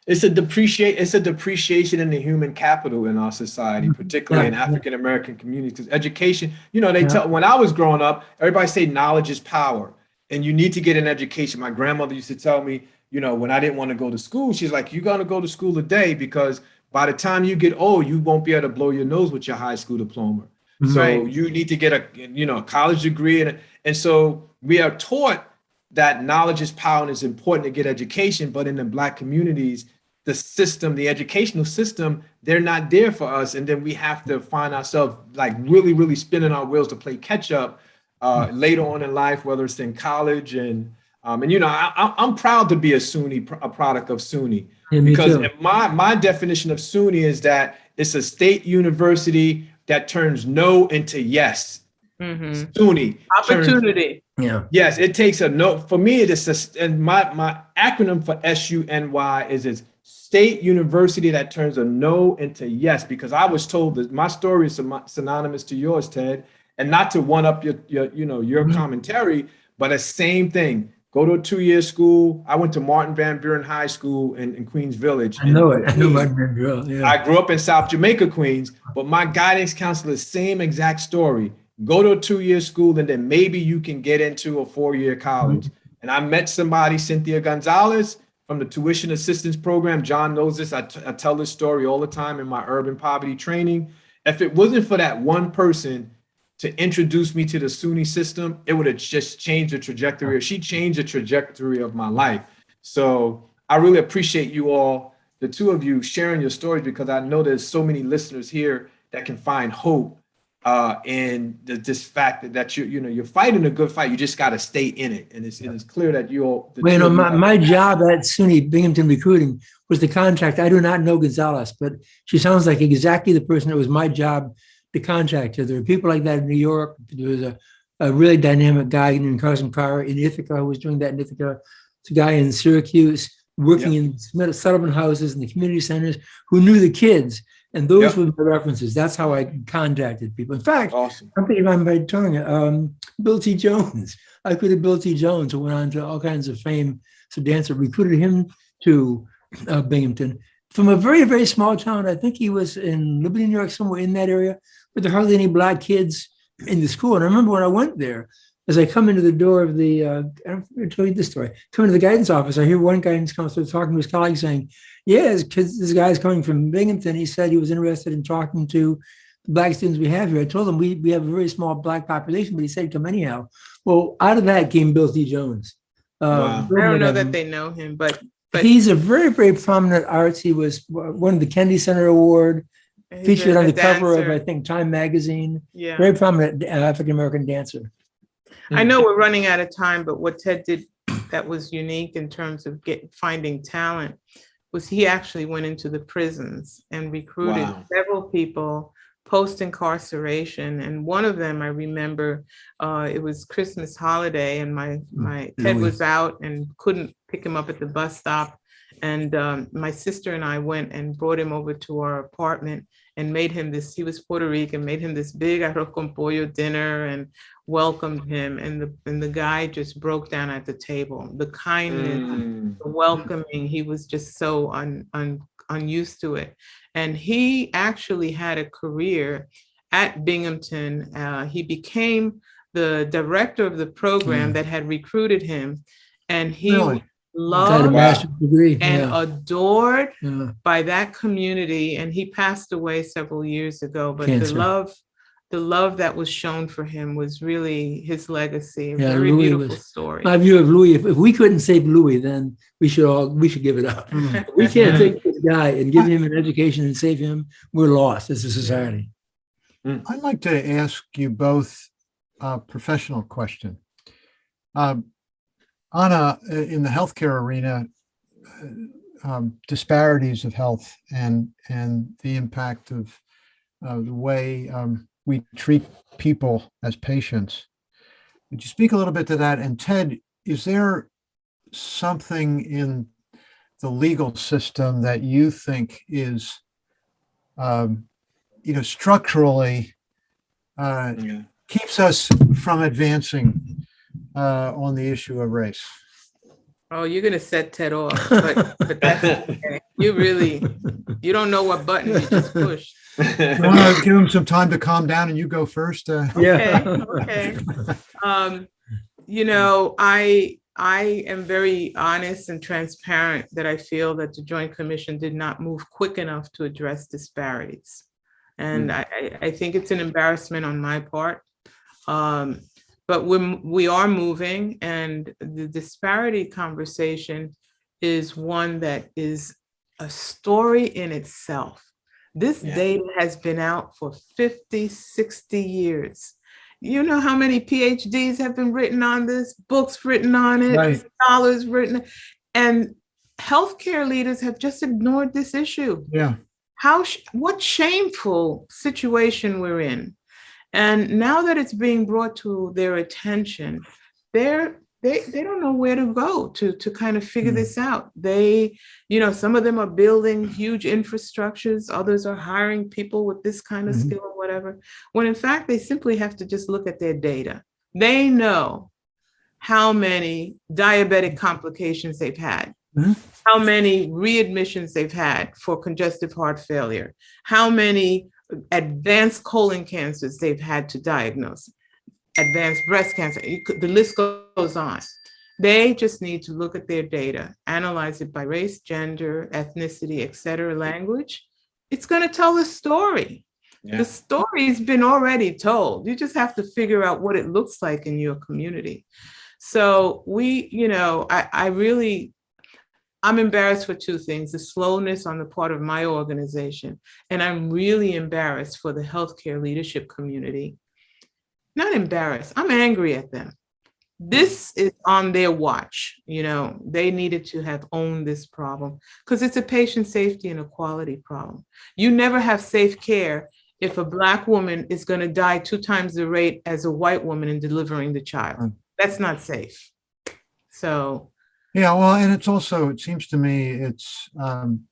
Speaker 3: it's a depreciation in the human capital in our society, particularly in African American communities. Because education, they tell, when I was growing up, everybody say knowledge is power, and you need to get an education. My grandmother used to tell me, when I didn't want to go to school, she's like, you're going to go to school today, because by the time you get old, you won't be able to blow your nose with your high school diploma. So you need to get a college degree, and so we are taught that knowledge is power and it's important to get education. But in the Black communities, the educational system, they're not there for us. And then we have to find ourselves like really, really spinning our wheels to play catch up later on in life, whether it's in college. And I'm proud to be a product of SUNY, because my definition of SUNY is that it's a state university that turns no into yes. SUNY.
Speaker 1: Opportunity.
Speaker 3: Yes, it takes a no. For me, it is, and my acronym for SUNY is State University that turns a no into yes, because I was told that my story is synonymous to yours, Ted, and not to one up your commentary, but the same thing. Go to a 2-year school. I went to Martin Van Buren High School in Queens Village.
Speaker 5: I know it. I know Martin Van Buren. Yeah.
Speaker 3: I grew up in South Jamaica, Queens, but my guidance counselor, same exact story. Go to a 2-year school, and then maybe you can get into a 4-year college. And I met somebody, Cynthia Gonzalez, from the tuition assistance program. John knows this. I tell this story all the time in my urban poverty training. If it wasn't for that one person to introduce me to the SUNY system, it would have just changed the trajectory. She changed the trajectory of my life. So I really appreciate you all, the two of you, sharing your stories, because I know there's so many listeners here that can find hope in this fact that you're fighting a good fight. You just got to stay in it, and it's clear that you all.
Speaker 5: My job at SUNY Binghamton Recruiting was the contact. I do not know Gonzalez, but she sounds like exactly the person that was my job to contact her. There are people like that in New York. There was a really dynamic guy named Carson Pryor in Ithaca who was doing that in Ithaca. It's a guy in Syracuse working in settlement houses and the community centers who knew the kids. And those were the references. That's how I contacted people. In fact, I'm thinking about my tongue, Bill T. Jones. I recruited Bill T. Jones, who went on to all kinds of fame as a dancer, recruited him to Binghamton from a very, very small town. I think he was in Liberty, New York, somewhere in that area, but there are hardly any Black kids in the school. And I remember when I went there, as I come into the door of the, I don't know if I told you this story, come into the guidance office, I hear one guidance counselor talking to his colleague saying, because this guy's coming from Binghamton. He said he was interested in talking to the Black students we have here. I told him we have a very small Black population, but he said come anyhow. Well, out of that came Bill T. Jones.
Speaker 1: I don't know that they know him, but
Speaker 5: he's a very, very prominent artist. He was won the Kennedy Center Award, featured on the cover of, I think, Time magazine. Yeah. Very prominent African-American dancer.
Speaker 1: I know we're running out of time, but what Ted did that was unique in terms of finding talent was he actually went into the prisons and recruited several people post-incarceration. And one of them, I remember, it was Christmas holiday, and my Ted was out and couldn't pick him up at the bus stop. And my sister and I went and brought him over to our apartment and made him he was Puerto Rican, made him this big arroz con pollo dinner and welcomed him. And the guy just broke down at the table. The kindness, the welcoming, he was just so unused to it. And he actually had a career at Binghamton. He became the director of the program that had recruited him. And he loved and adored by that community. And he passed away several years ago, but the love that was shown for him was really his legacy. A very beautiful story.
Speaker 5: My view of Louis, if we couldn't save Louis, then we should give it up. We can't take this guy and give him an education and save him. We're lost as a society.
Speaker 4: I'd like to ask you both a professional question. Anna, in the healthcare arena, disparities of health and the impact of the way we treat people as patients Would you speak a little bit to that? And Ted, is there something in the legal system that you think is, structurally keeps us from advancing on the issue of race?
Speaker 1: Oh, you're going to set Ted off, but that's okay. You don't know what button you just pushed.
Speaker 4: You want to give him some time to calm down and you go first?
Speaker 1: Okay. I am very honest and transparent that I feel that the Joint Commission did not move quick enough to address disparities. And I think it's an embarrassment on my part. But we are moving, and the disparity conversation is one that is a story in itself. This data has been out for 50, 60 years. You know how many PhDs have been written on this, books written on it, right. Scholars written, and healthcare leaders have just ignored this issue.
Speaker 4: Yeah.
Speaker 1: What shameful situation we're in. And now that it's being brought to their attention, they don't know where to go to kind of figure this out. Some of them are building huge infrastructures, others are hiring people with this kind of skill or whatever, when in fact, they simply have to just look at their data. They know how many diabetic complications they've had, how many readmissions they've had for congestive heart failure, how many advanced colon cancers they've had to diagnose, advanced breast cancer, the list goes on. They just need to look at their data, analyze it by race, gender, ethnicity, etc., language. It's going to tell the story. Yeah. The story's been already told. You just have to figure out what it looks like in your community. So I'm embarrassed for two things: the slowness on the part of my organization, and I'm really embarrassed for the healthcare leadership community. Not embarrassed, I'm angry at them. This is on their watch. They needed to have owned this problem because it's a patient safety and equality problem. You never have safe care if a Black woman is going to die 2 times the rate as a white woman in delivering the child. That's not safe. So.
Speaker 4: Yeah, well, and it's also, it seems to me, it's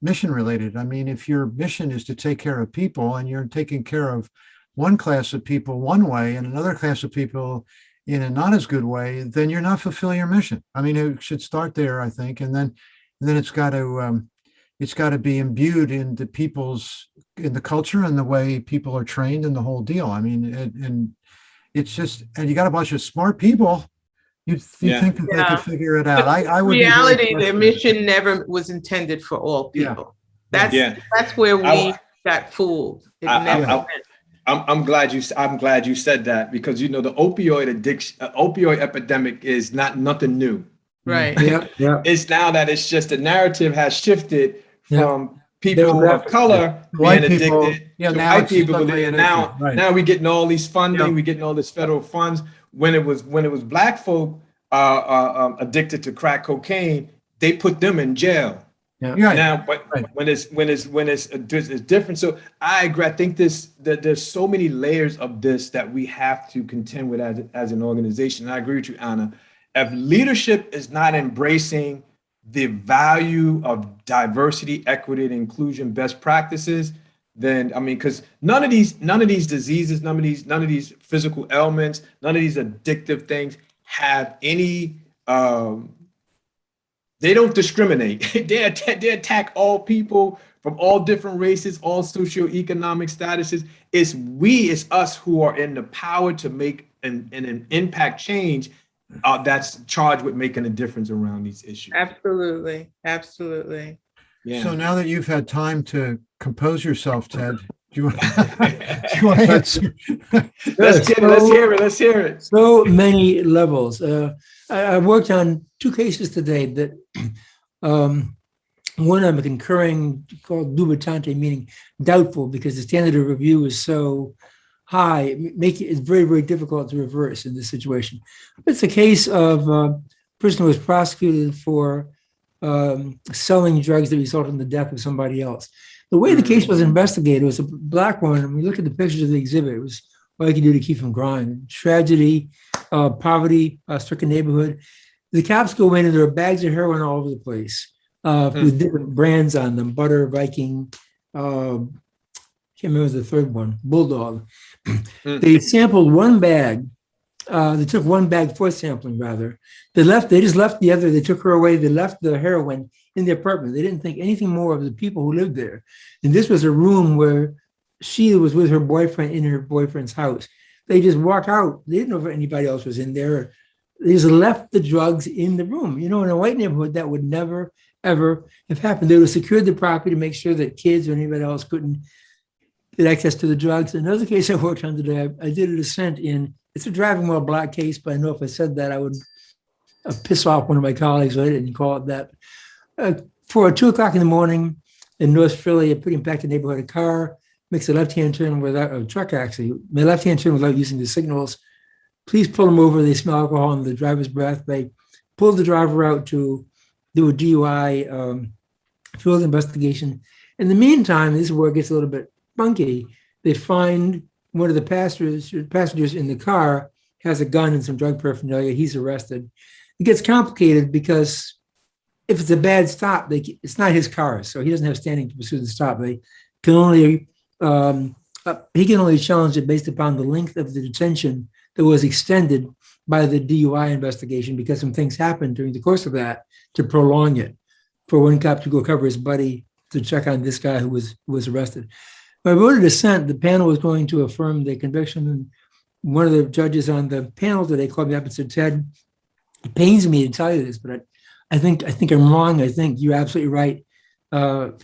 Speaker 4: mission related. I mean, if your mission is to take care of people and you're taking care of one class of people one way and another class of people in a not as good way, then you're not fulfilling your mission. I mean, it should start there, I think, and then it's got to be imbued in the culture and the way people are trained and the whole deal. I mean, and it's just, and you got a bunch of smart people. You think that they could figure it out? I would.
Speaker 1: Reality, their mission never was intended for all people. Yeah. That's where we got fooled.
Speaker 3: I'm glad you said that, because the opioid epidemic is nothing new.
Speaker 1: Right.
Speaker 5: Yeah.
Speaker 3: It's now that it's just the narrative has shifted from people of color being addicted to white people. Now we're getting all these funding, we're getting all this federal funds. When it was Black folk addicted to crack cocaine, they put them in jail.
Speaker 4: Yeah.
Speaker 3: Now, but when it's different. So I agree. I think that there's so many layers of this that we have to contend with as an organization. And I agree with you, Anna. If leadership is not embracing the value of diversity, equity, and inclusion best practices, then because none of these diseases, none of these physical ailments, none of these addictive things have any. They don't discriminate. They attack all people from all different races, all socioeconomic statuses. It's us who are in the power to make an impact change. That's charged with making a difference around these issues.
Speaker 1: Absolutely.
Speaker 3: Yeah.
Speaker 4: So now that you've had time to compose yourself, Ted, do you want to answer?
Speaker 3: Let's hear it.
Speaker 5: So many levels. I worked on 2 cases today that one I'm concurring, called dubitante, meaning doubtful, because the standard of review is so high, it's very, very difficult to reverse in this situation. It's a case of a person who was prosecuted for selling drugs that resulted in the death of somebody else. The way the case was investigated was a Black woman, and we look at the pictures of the exhibit, it was all you could do to keep from crying. Tragedy, poverty-stricken neighborhood. The cops go in and there are bags of heroin all over the place with different brands on them, Butter, Viking, can't remember the third one, Bulldog. They sampled one bag. They took one bag for sampling, rather. They just left the other. They took her away. They left the heroin in the apartment. They didn't think anything more of the people who lived there. And this was a room where she was with her boyfriend in her boyfriend's house. They just walked out. They didn't know if anybody else was in there. They just left the drugs in the room. You know, in a white neighborhood, that would never, ever have happened. They would have secured the property to make sure that kids or anybody else couldn't get access to the drugs. Another case I worked on today, I did a dissent in, it's a driving while black case, but I know if I said that, I would piss off one of my colleagues, so I didn't call it that. For 2 o'clock in the morning in North Philly, I put him back to the neighborhood, a car makes a left-hand turn without, a truck actually, my left-hand turn without using the signals. Please pull them over. They smell alcohol in the driver's breath. They pulled the driver out to do a DUI field investigation. In the meantime, this is where it gets a little bit funky. They find one of the passengers in the car has a gun and some drug paraphernalia. He's arrested. It gets complicated because if it's a bad stop, it's not his car, so he doesn't have standing to pursue the stop. They can only he can only challenge it based upon the length of the detention that was extended by the DUI investigation, because some things happened during the course of that to prolong it. For one cop to go cover his buddy to check on this guy who was arrested. When I wrote a dissent, the panel was going to affirm the conviction, and one of the judges on the panel today called me up and said, "Ted, it pains me to tell you this, but I think I'm wrong. I think you're absolutely right.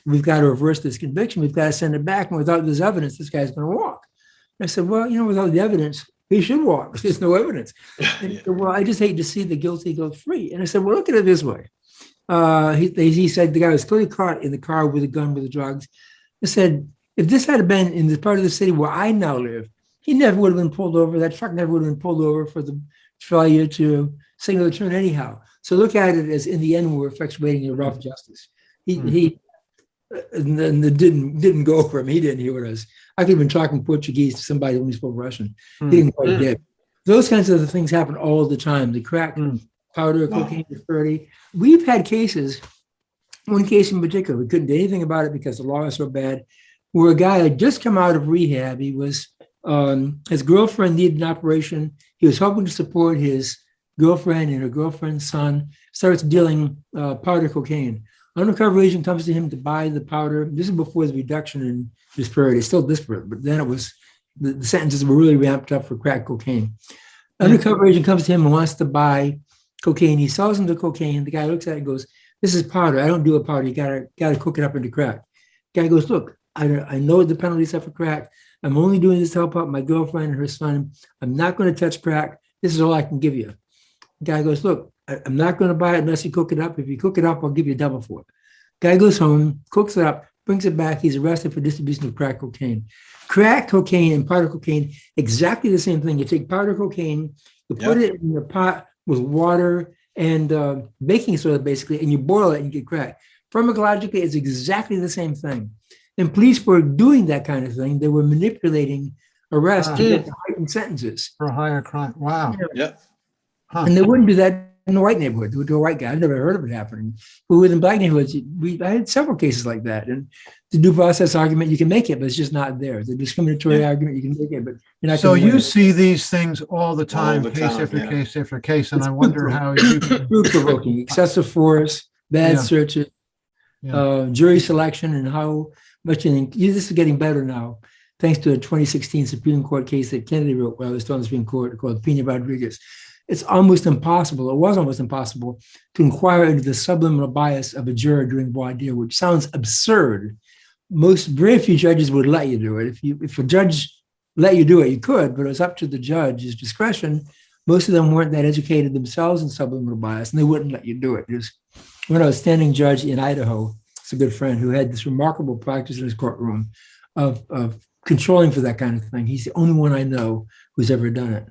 Speaker 5: We've got to reverse this conviction. We've got to send it back. And without this evidence, this guy's going to walk." And I said, "Well, without the evidence, he should walk. There's no evidence." And he said, "Well, I just hate to see the guilty go free." And I said, "Well, look at it this way." He said the guy was clearly caught in the car with a gun with the drugs. I said, if this had been in the part of the city where I now live, he never would have been pulled over. That truck never would have been pulled over for the failure to signal the turn anyhow. So look at it as, in the end, we're effectuating a rough justice. He didn't go for him. He didn't hear what I was. I could have been talking Portuguese to somebody who only spoke Russian. He didn't quite get it. Those kinds of things happen all the time. The crack, powder, cocaine, disparity. We've had cases, one case in particular, we couldn't do anything about it because the law is so bad, where a guy had just come out of rehab. He was, his girlfriend needed an operation. He was hoping to support his girlfriend and her girlfriend's son, starts dealing powder cocaine. Undercover agent comes to him to buy the powder. This is before the reduction in disparity. It's still disparate, but then it was, the sentences were really ramped up for crack cocaine. Undercover agent comes to him and wants to buy cocaine. He sells him the cocaine. The guy looks at it and goes, "This is powder. I don't do a powder. You gotta cook it up into crack." The guy goes, "Look, I know the penalties are for crack. I'm only doing this to help out my girlfriend and her son. I'm not going to touch crack. This is all I can give you." The guy goes, "Look, I'm not going to buy it unless you cook it up. If you cook it up, I'll give you double for it." Guy goes home, cooks it up, brings it back. He's arrested for distribution of crack cocaine. Crack cocaine and powder cocaine, exactly the same thing. You take powder cocaine, you put it in a pot with water and baking soda, basically, and you boil it and you get crack. Pharmacologically, it's exactly the same thing. And police were doing that kind of thing. They were manipulating arrests to get heightened sentences.
Speaker 4: For a higher crime. Wow.
Speaker 3: Yeah.
Speaker 4: Huh.
Speaker 5: And they wouldn't do that in the white neighborhood. They would do a white guy. I've never heard of it happening. But within black neighborhoods, I had several cases like that. And the due process argument, you can make it, but it's just not there. The discriminatory argument, you can make it, but you're not.
Speaker 4: So you see these things all the time, case after case after case, and I wonder how you
Speaker 5: Truth provoking, excessive force, bad searches, jury selection, and how much. This is getting better now, thanks to a 2016 Supreme Court case that Kennedy wrote while I was still on the Supreme Court, called Pena Rodriguez. It's almost impossible. It was almost impossible to inquire into the subliminal bias of a juror during voir dire, which sounds absurd. Very few judges would let you do it. If a judge let you do it, you could, but it was up to the judge's discretion. Most of them weren't that educated themselves in subliminal bias, and they wouldn't let you do it. There's one outstanding judge in Idaho, it's a good friend, who had this remarkable practice in his courtroom of controlling for that kind of thing. He's the only one I know who's ever done it.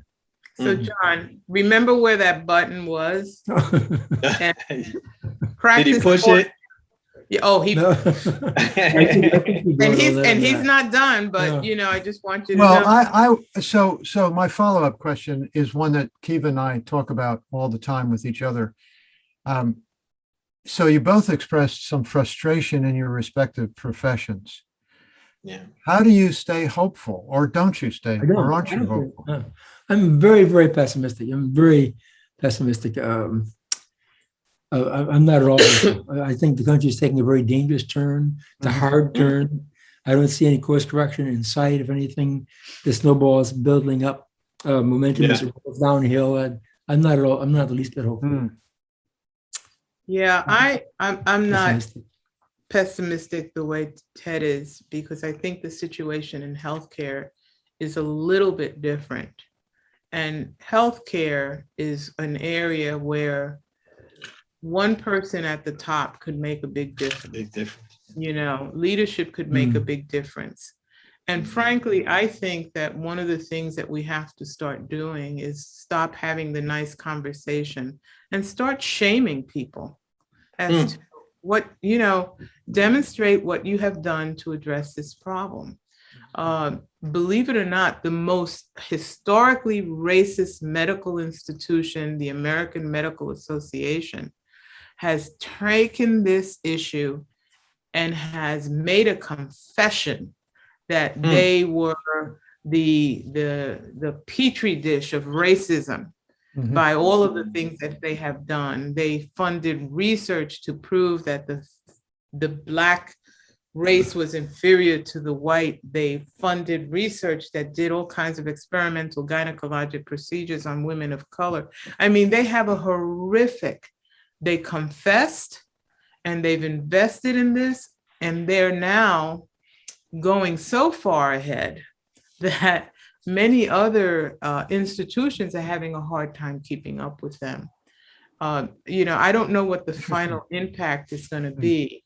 Speaker 1: So, John, remember where that button was? And
Speaker 3: did he push it?
Speaker 1: Yeah. Oh, he
Speaker 5: No. I think you're
Speaker 1: and
Speaker 5: going on
Speaker 1: he's
Speaker 5: that.
Speaker 1: and he's not done, but not done. But
Speaker 5: Yeah.
Speaker 1: I just want you to
Speaker 4: Well,
Speaker 1: know.
Speaker 4: so my follow-up question is one that Kiva and I talk about all the time with each other. So you both expressed some frustration in your respective professions.
Speaker 3: Yeah.
Speaker 4: How do you stay hopeful, or don't you stay, or aren't
Speaker 5: I
Speaker 4: you
Speaker 5: don't
Speaker 4: hopeful?
Speaker 5: I'm very, very pessimistic. I'm very pessimistic. I'm not at all. I think the country is taking a very dangerous turn. It's a hard turn. I don't see any course correction in sight. If anything, the snowball is building up. Momentum is downhill. I'm not at all. I'm not the least bit hopeful.
Speaker 1: Yeah, I'm not
Speaker 5: Pessimistic.
Speaker 1: pessimistic the way Ted is, because I think the situation in healthcare is a little bit different. And healthcare is an area where one person at the top could make a big difference.
Speaker 3: Big difference.
Speaker 1: Leadership could make a big difference. And frankly, I think that one of the things that we have to start doing is stop having the nice conversation and start shaming people as to what, demonstrate what you have done to address this problem. Believe it or not, the most historically racist medical institution, the American Medical Association, has taken this issue and has made a confession that they were the petri dish of racism by all of the things that they have done. They funded research to prove that the Black race was inferior to the white. They funded research that did all kinds of experimental gynecologic procedures on women of color. I mean, they have a horrific, they confessed and they've invested in this, and they're now going so far ahead that many other institutions are having a hard time keeping up with them. I don't know what the final impact is going to be,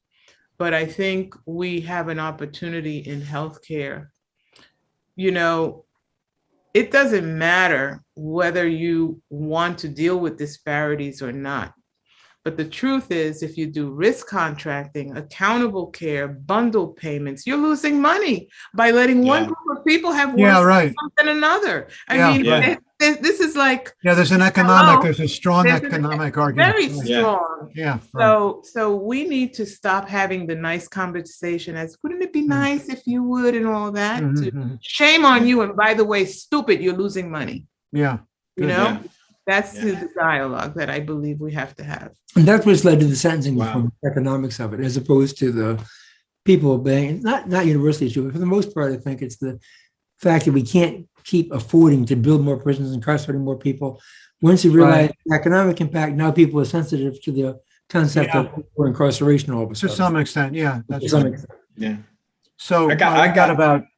Speaker 1: but I think we have an opportunity in healthcare. It doesn't matter whether you want to deal with disparities or not. But the truth is, if you do risk contracting, accountable care, bundled payments, you're losing money by letting one group of people have worse than another. This is like,
Speaker 4: there's a strong economic argument.
Speaker 1: Very strong.
Speaker 4: Yeah. Right.
Speaker 1: So we need to stop having the nice conversation as, wouldn't it be nice if you would, and all that. Shame on you. And by the way, stupid, you're losing money.
Speaker 4: Yeah.
Speaker 1: That's the dialogue that I believe we have to have.
Speaker 5: And that's what's led to the sentencing reform, economics of it, as opposed to the people being, not universally true, but for the most part, I think it's the fact that we can't keep affording to build more prisons, incarcerating more people. Once you realize the economic impact, now people are sensitive to the concept of incarceration all of a sudden.
Speaker 4: To some extent,
Speaker 5: to some extent.
Speaker 3: Yeah.
Speaker 4: So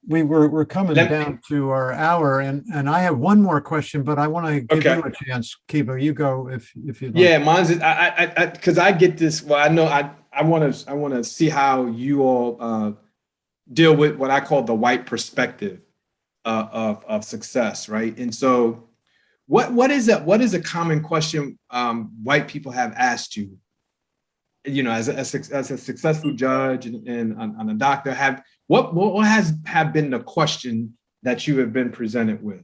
Speaker 4: we're coming down to our hour, and I have one more question, but I want to give you a chance. Kiva, you go if you like.
Speaker 3: Yeah, mine's because I get this. Well, I know I want to see how you all deal with what I call the white perspective of success, right? And so, what is a common question white people have asked you? As a successful judge and a doctor, what has been the question that you have been presented with?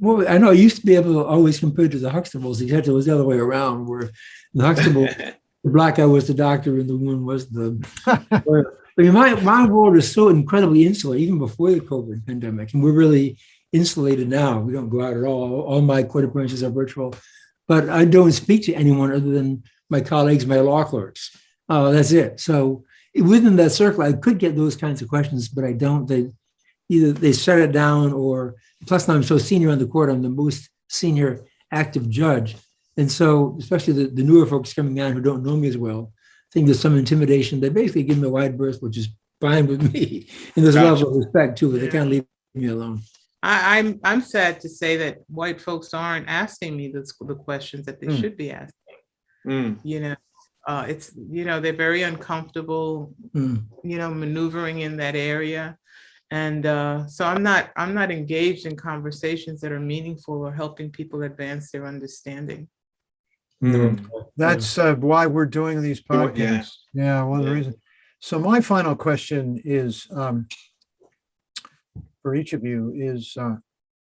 Speaker 5: Well, I know I used to be able to always compare to the Huxtables, except it was the other way around, where the Huxtable, the black guy was the doctor and the woman was the lawyer. I mean, my world is so incredibly insulated, even before the COVID pandemic, and we're really insulated now. We don't go out at all. All my court appearances are virtual, but I don't speak to anyone other than my colleagues, my law clerks. That's it. So within that circle, I could get those kinds of questions, but I don't. They shut it down, or plus I'm so senior on the court, I'm the most senior active judge. And so, especially the newer folks coming on who don't know me as well, I think there's some intimidation. They basically give me a wide berth, which is fine with me. And there's a level of respect too, but they can't leave me alone.
Speaker 1: I'm sad to say that white folks aren't asking me the questions that they should be asking. It's they're very uncomfortable, maneuvering in that area, and so I'm not engaged in conversations that are meaningful or helping people advance their understanding.
Speaker 4: That's why we're doing these podcasts. Yeah, one of the reasons. So my final question is for each of you is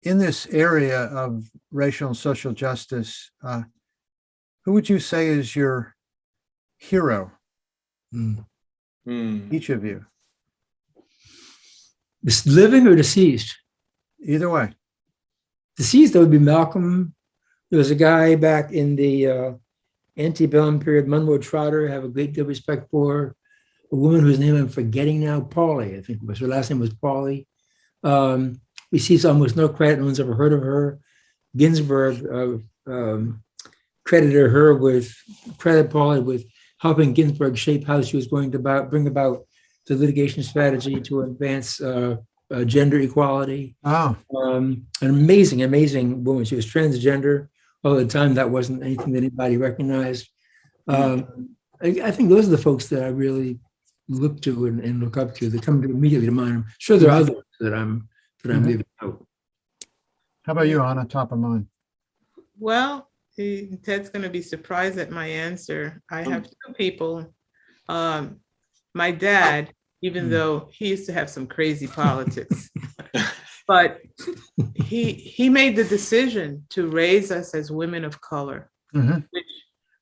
Speaker 4: in this area of racial and social justice, who would you say is your hero? Each of you.
Speaker 5: Living or deceased?
Speaker 4: Either way.
Speaker 5: Deceased, that would be Malcolm. There was a guy back in the antebellum period, Monroe Trotter, I have a great deal of respect for. A woman whose name I'm forgetting now, Pauli, I think it was. Her last name was Pauli. Receives almost no credit. No one's ever heard of her. Ginsburg credited Pauli with helping Ginsburg shape how she was going to bring about the litigation strategy to advance gender equality. An amazing, amazing woman. She was transgender. All the time, that wasn't anything that anybody recognized. I think those are the folks that I really look to and look up to. That come immediately to mind. I'm sure there are others that I'm leaving out.
Speaker 4: How about you, Anna? Top of mind.
Speaker 1: Well, Ted's going to be surprised at my answer. I have two people. My dad, even though he used to have some crazy politics, but he made the decision to raise us as women of color, which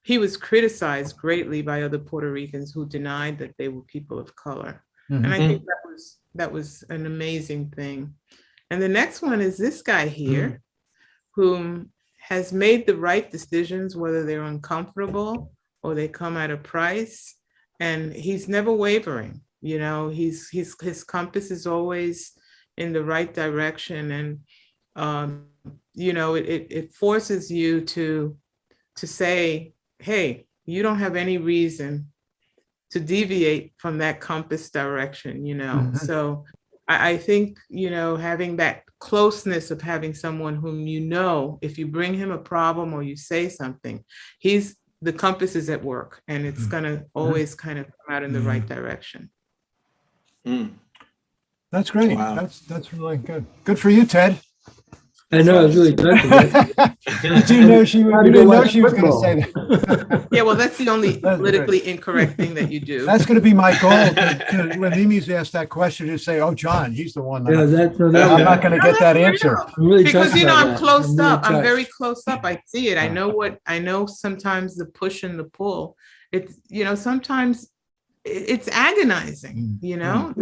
Speaker 1: he was criticized greatly by other Puerto Ricans who denied that they were people of color. And I think that was an amazing thing. And the next one is this guy here, whom has made the right decisions, whether they're uncomfortable or they come at a price. And he's never wavering. You know, his compass is always in the right direction. And, you know, it forces you to say, hey, you don't have any reason to deviate from that compass direction, you know. So I think, you know, having that closeness of having someone whom, you know, if you bring him a problem or you say something, the compass is at work and it's going to always kind of come out in the right direction.
Speaker 4: That's great. Wow. That's really good. Good for you, Ted.
Speaker 5: I know, I was really glad to get
Speaker 4: Did you know she was going to say that?
Speaker 1: Yeah, well, that's the only politically incorrect thing that you do.
Speaker 4: That's going to be my goal. When Mimi's asked that question, to say, "Oh, John, he's the one." I'm not going to get that answer.
Speaker 5: Really
Speaker 1: because you know I'm close up.
Speaker 5: Really
Speaker 1: I'm very close up. I see it. I know sometimes the push and the pull. It's, you know, sometimes it's agonizing. You know.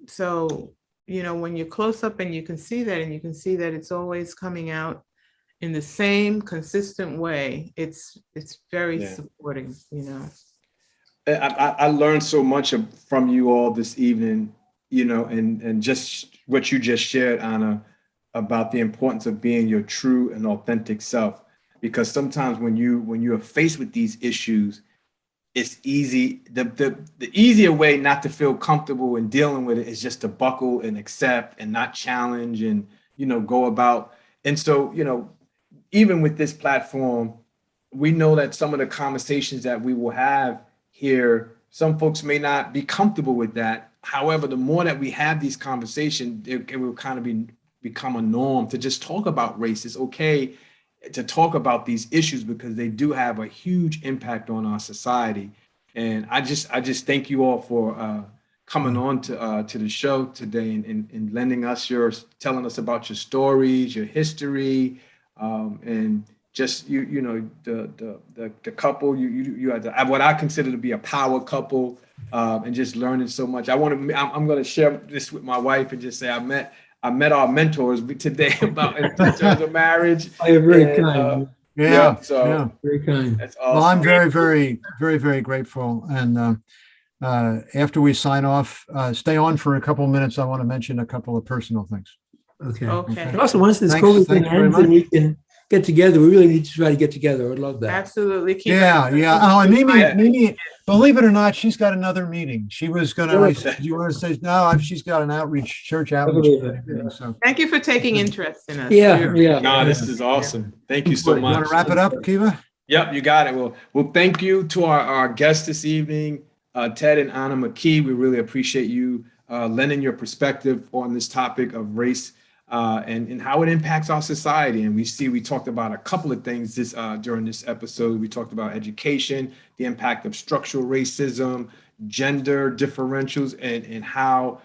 Speaker 1: So, you know, when you're close up and you can see that, and you can see that it's always coming out in the same consistent way, it's very supporting, you know.
Speaker 3: I learned so much from you all this evening, you know, and just what you just shared, Anna, about the importance of being your true and authentic self. Because sometimes when you are faced with these issues, it's easy. The easier way not to feel comfortable in dealing with it is just to buckle and accept and not challenge and, you know, go about. And so, you know, even with this platform, we know that some of the conversations that we will have here, some folks may not be comfortable with that. However, the more that we have these conversations, it will kind of become a norm to just talk about race. It's okay to talk about these issues because they do have a huge impact on our society. And I just thank you all for coming on to the show today and lending us telling us about your stories, your history, and just you know the couple you had what I consider to be a power couple, and just learning so much. I'm going to share this with my wife and just say I met our mentors today about in terms of marriage.
Speaker 5: You're very kind.
Speaker 3: Very kind. That's awesome.
Speaker 4: Well, I'm very, very, very, very grateful. And after we sign off, stay on for a couple of minutes. I want to mention a couple of personal things.
Speaker 5: Okay. And also, once this COVID thing ends and we can get together, we really need to try to get together. I would love that.
Speaker 1: Absolutely.
Speaker 4: Yeah. Oh, and Mimi, believe it or not, she's got another meeting. She was going to, you want to say, no, she's got an church outreach meeting. So.
Speaker 1: Thank you for taking interest in us.
Speaker 5: Yeah.
Speaker 3: No, this is awesome. Thank you so much.
Speaker 4: You want to wrap it up, Kiva?
Speaker 3: Yep, you got it. Well, thank you to our guests this evening, Ted and Anna McKee. We really appreciate you lending your perspective on this topic of race and how it impacts our society. And we talked about a couple of things during this episode. We talked about education, the impact of structural racism, gender differentials, and how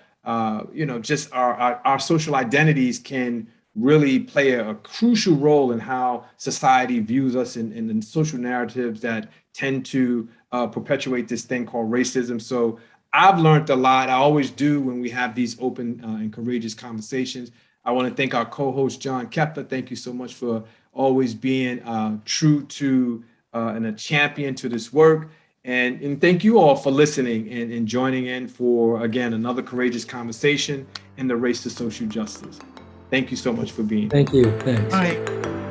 Speaker 3: just our social identities can really play a crucial role in how society views us in the social narratives that tend to perpetuate this thing called racism. So I've learned a lot. I always do when we have these open and courageous conversations. I want to thank our co-host, John Kepner. Thank you so much for always being true to and a champion to this work. And thank you all for listening and joining in for, again, another courageous conversation in the race to social justice. Thank you so much for being here.
Speaker 5: Thank you. Thanks.
Speaker 1: All right.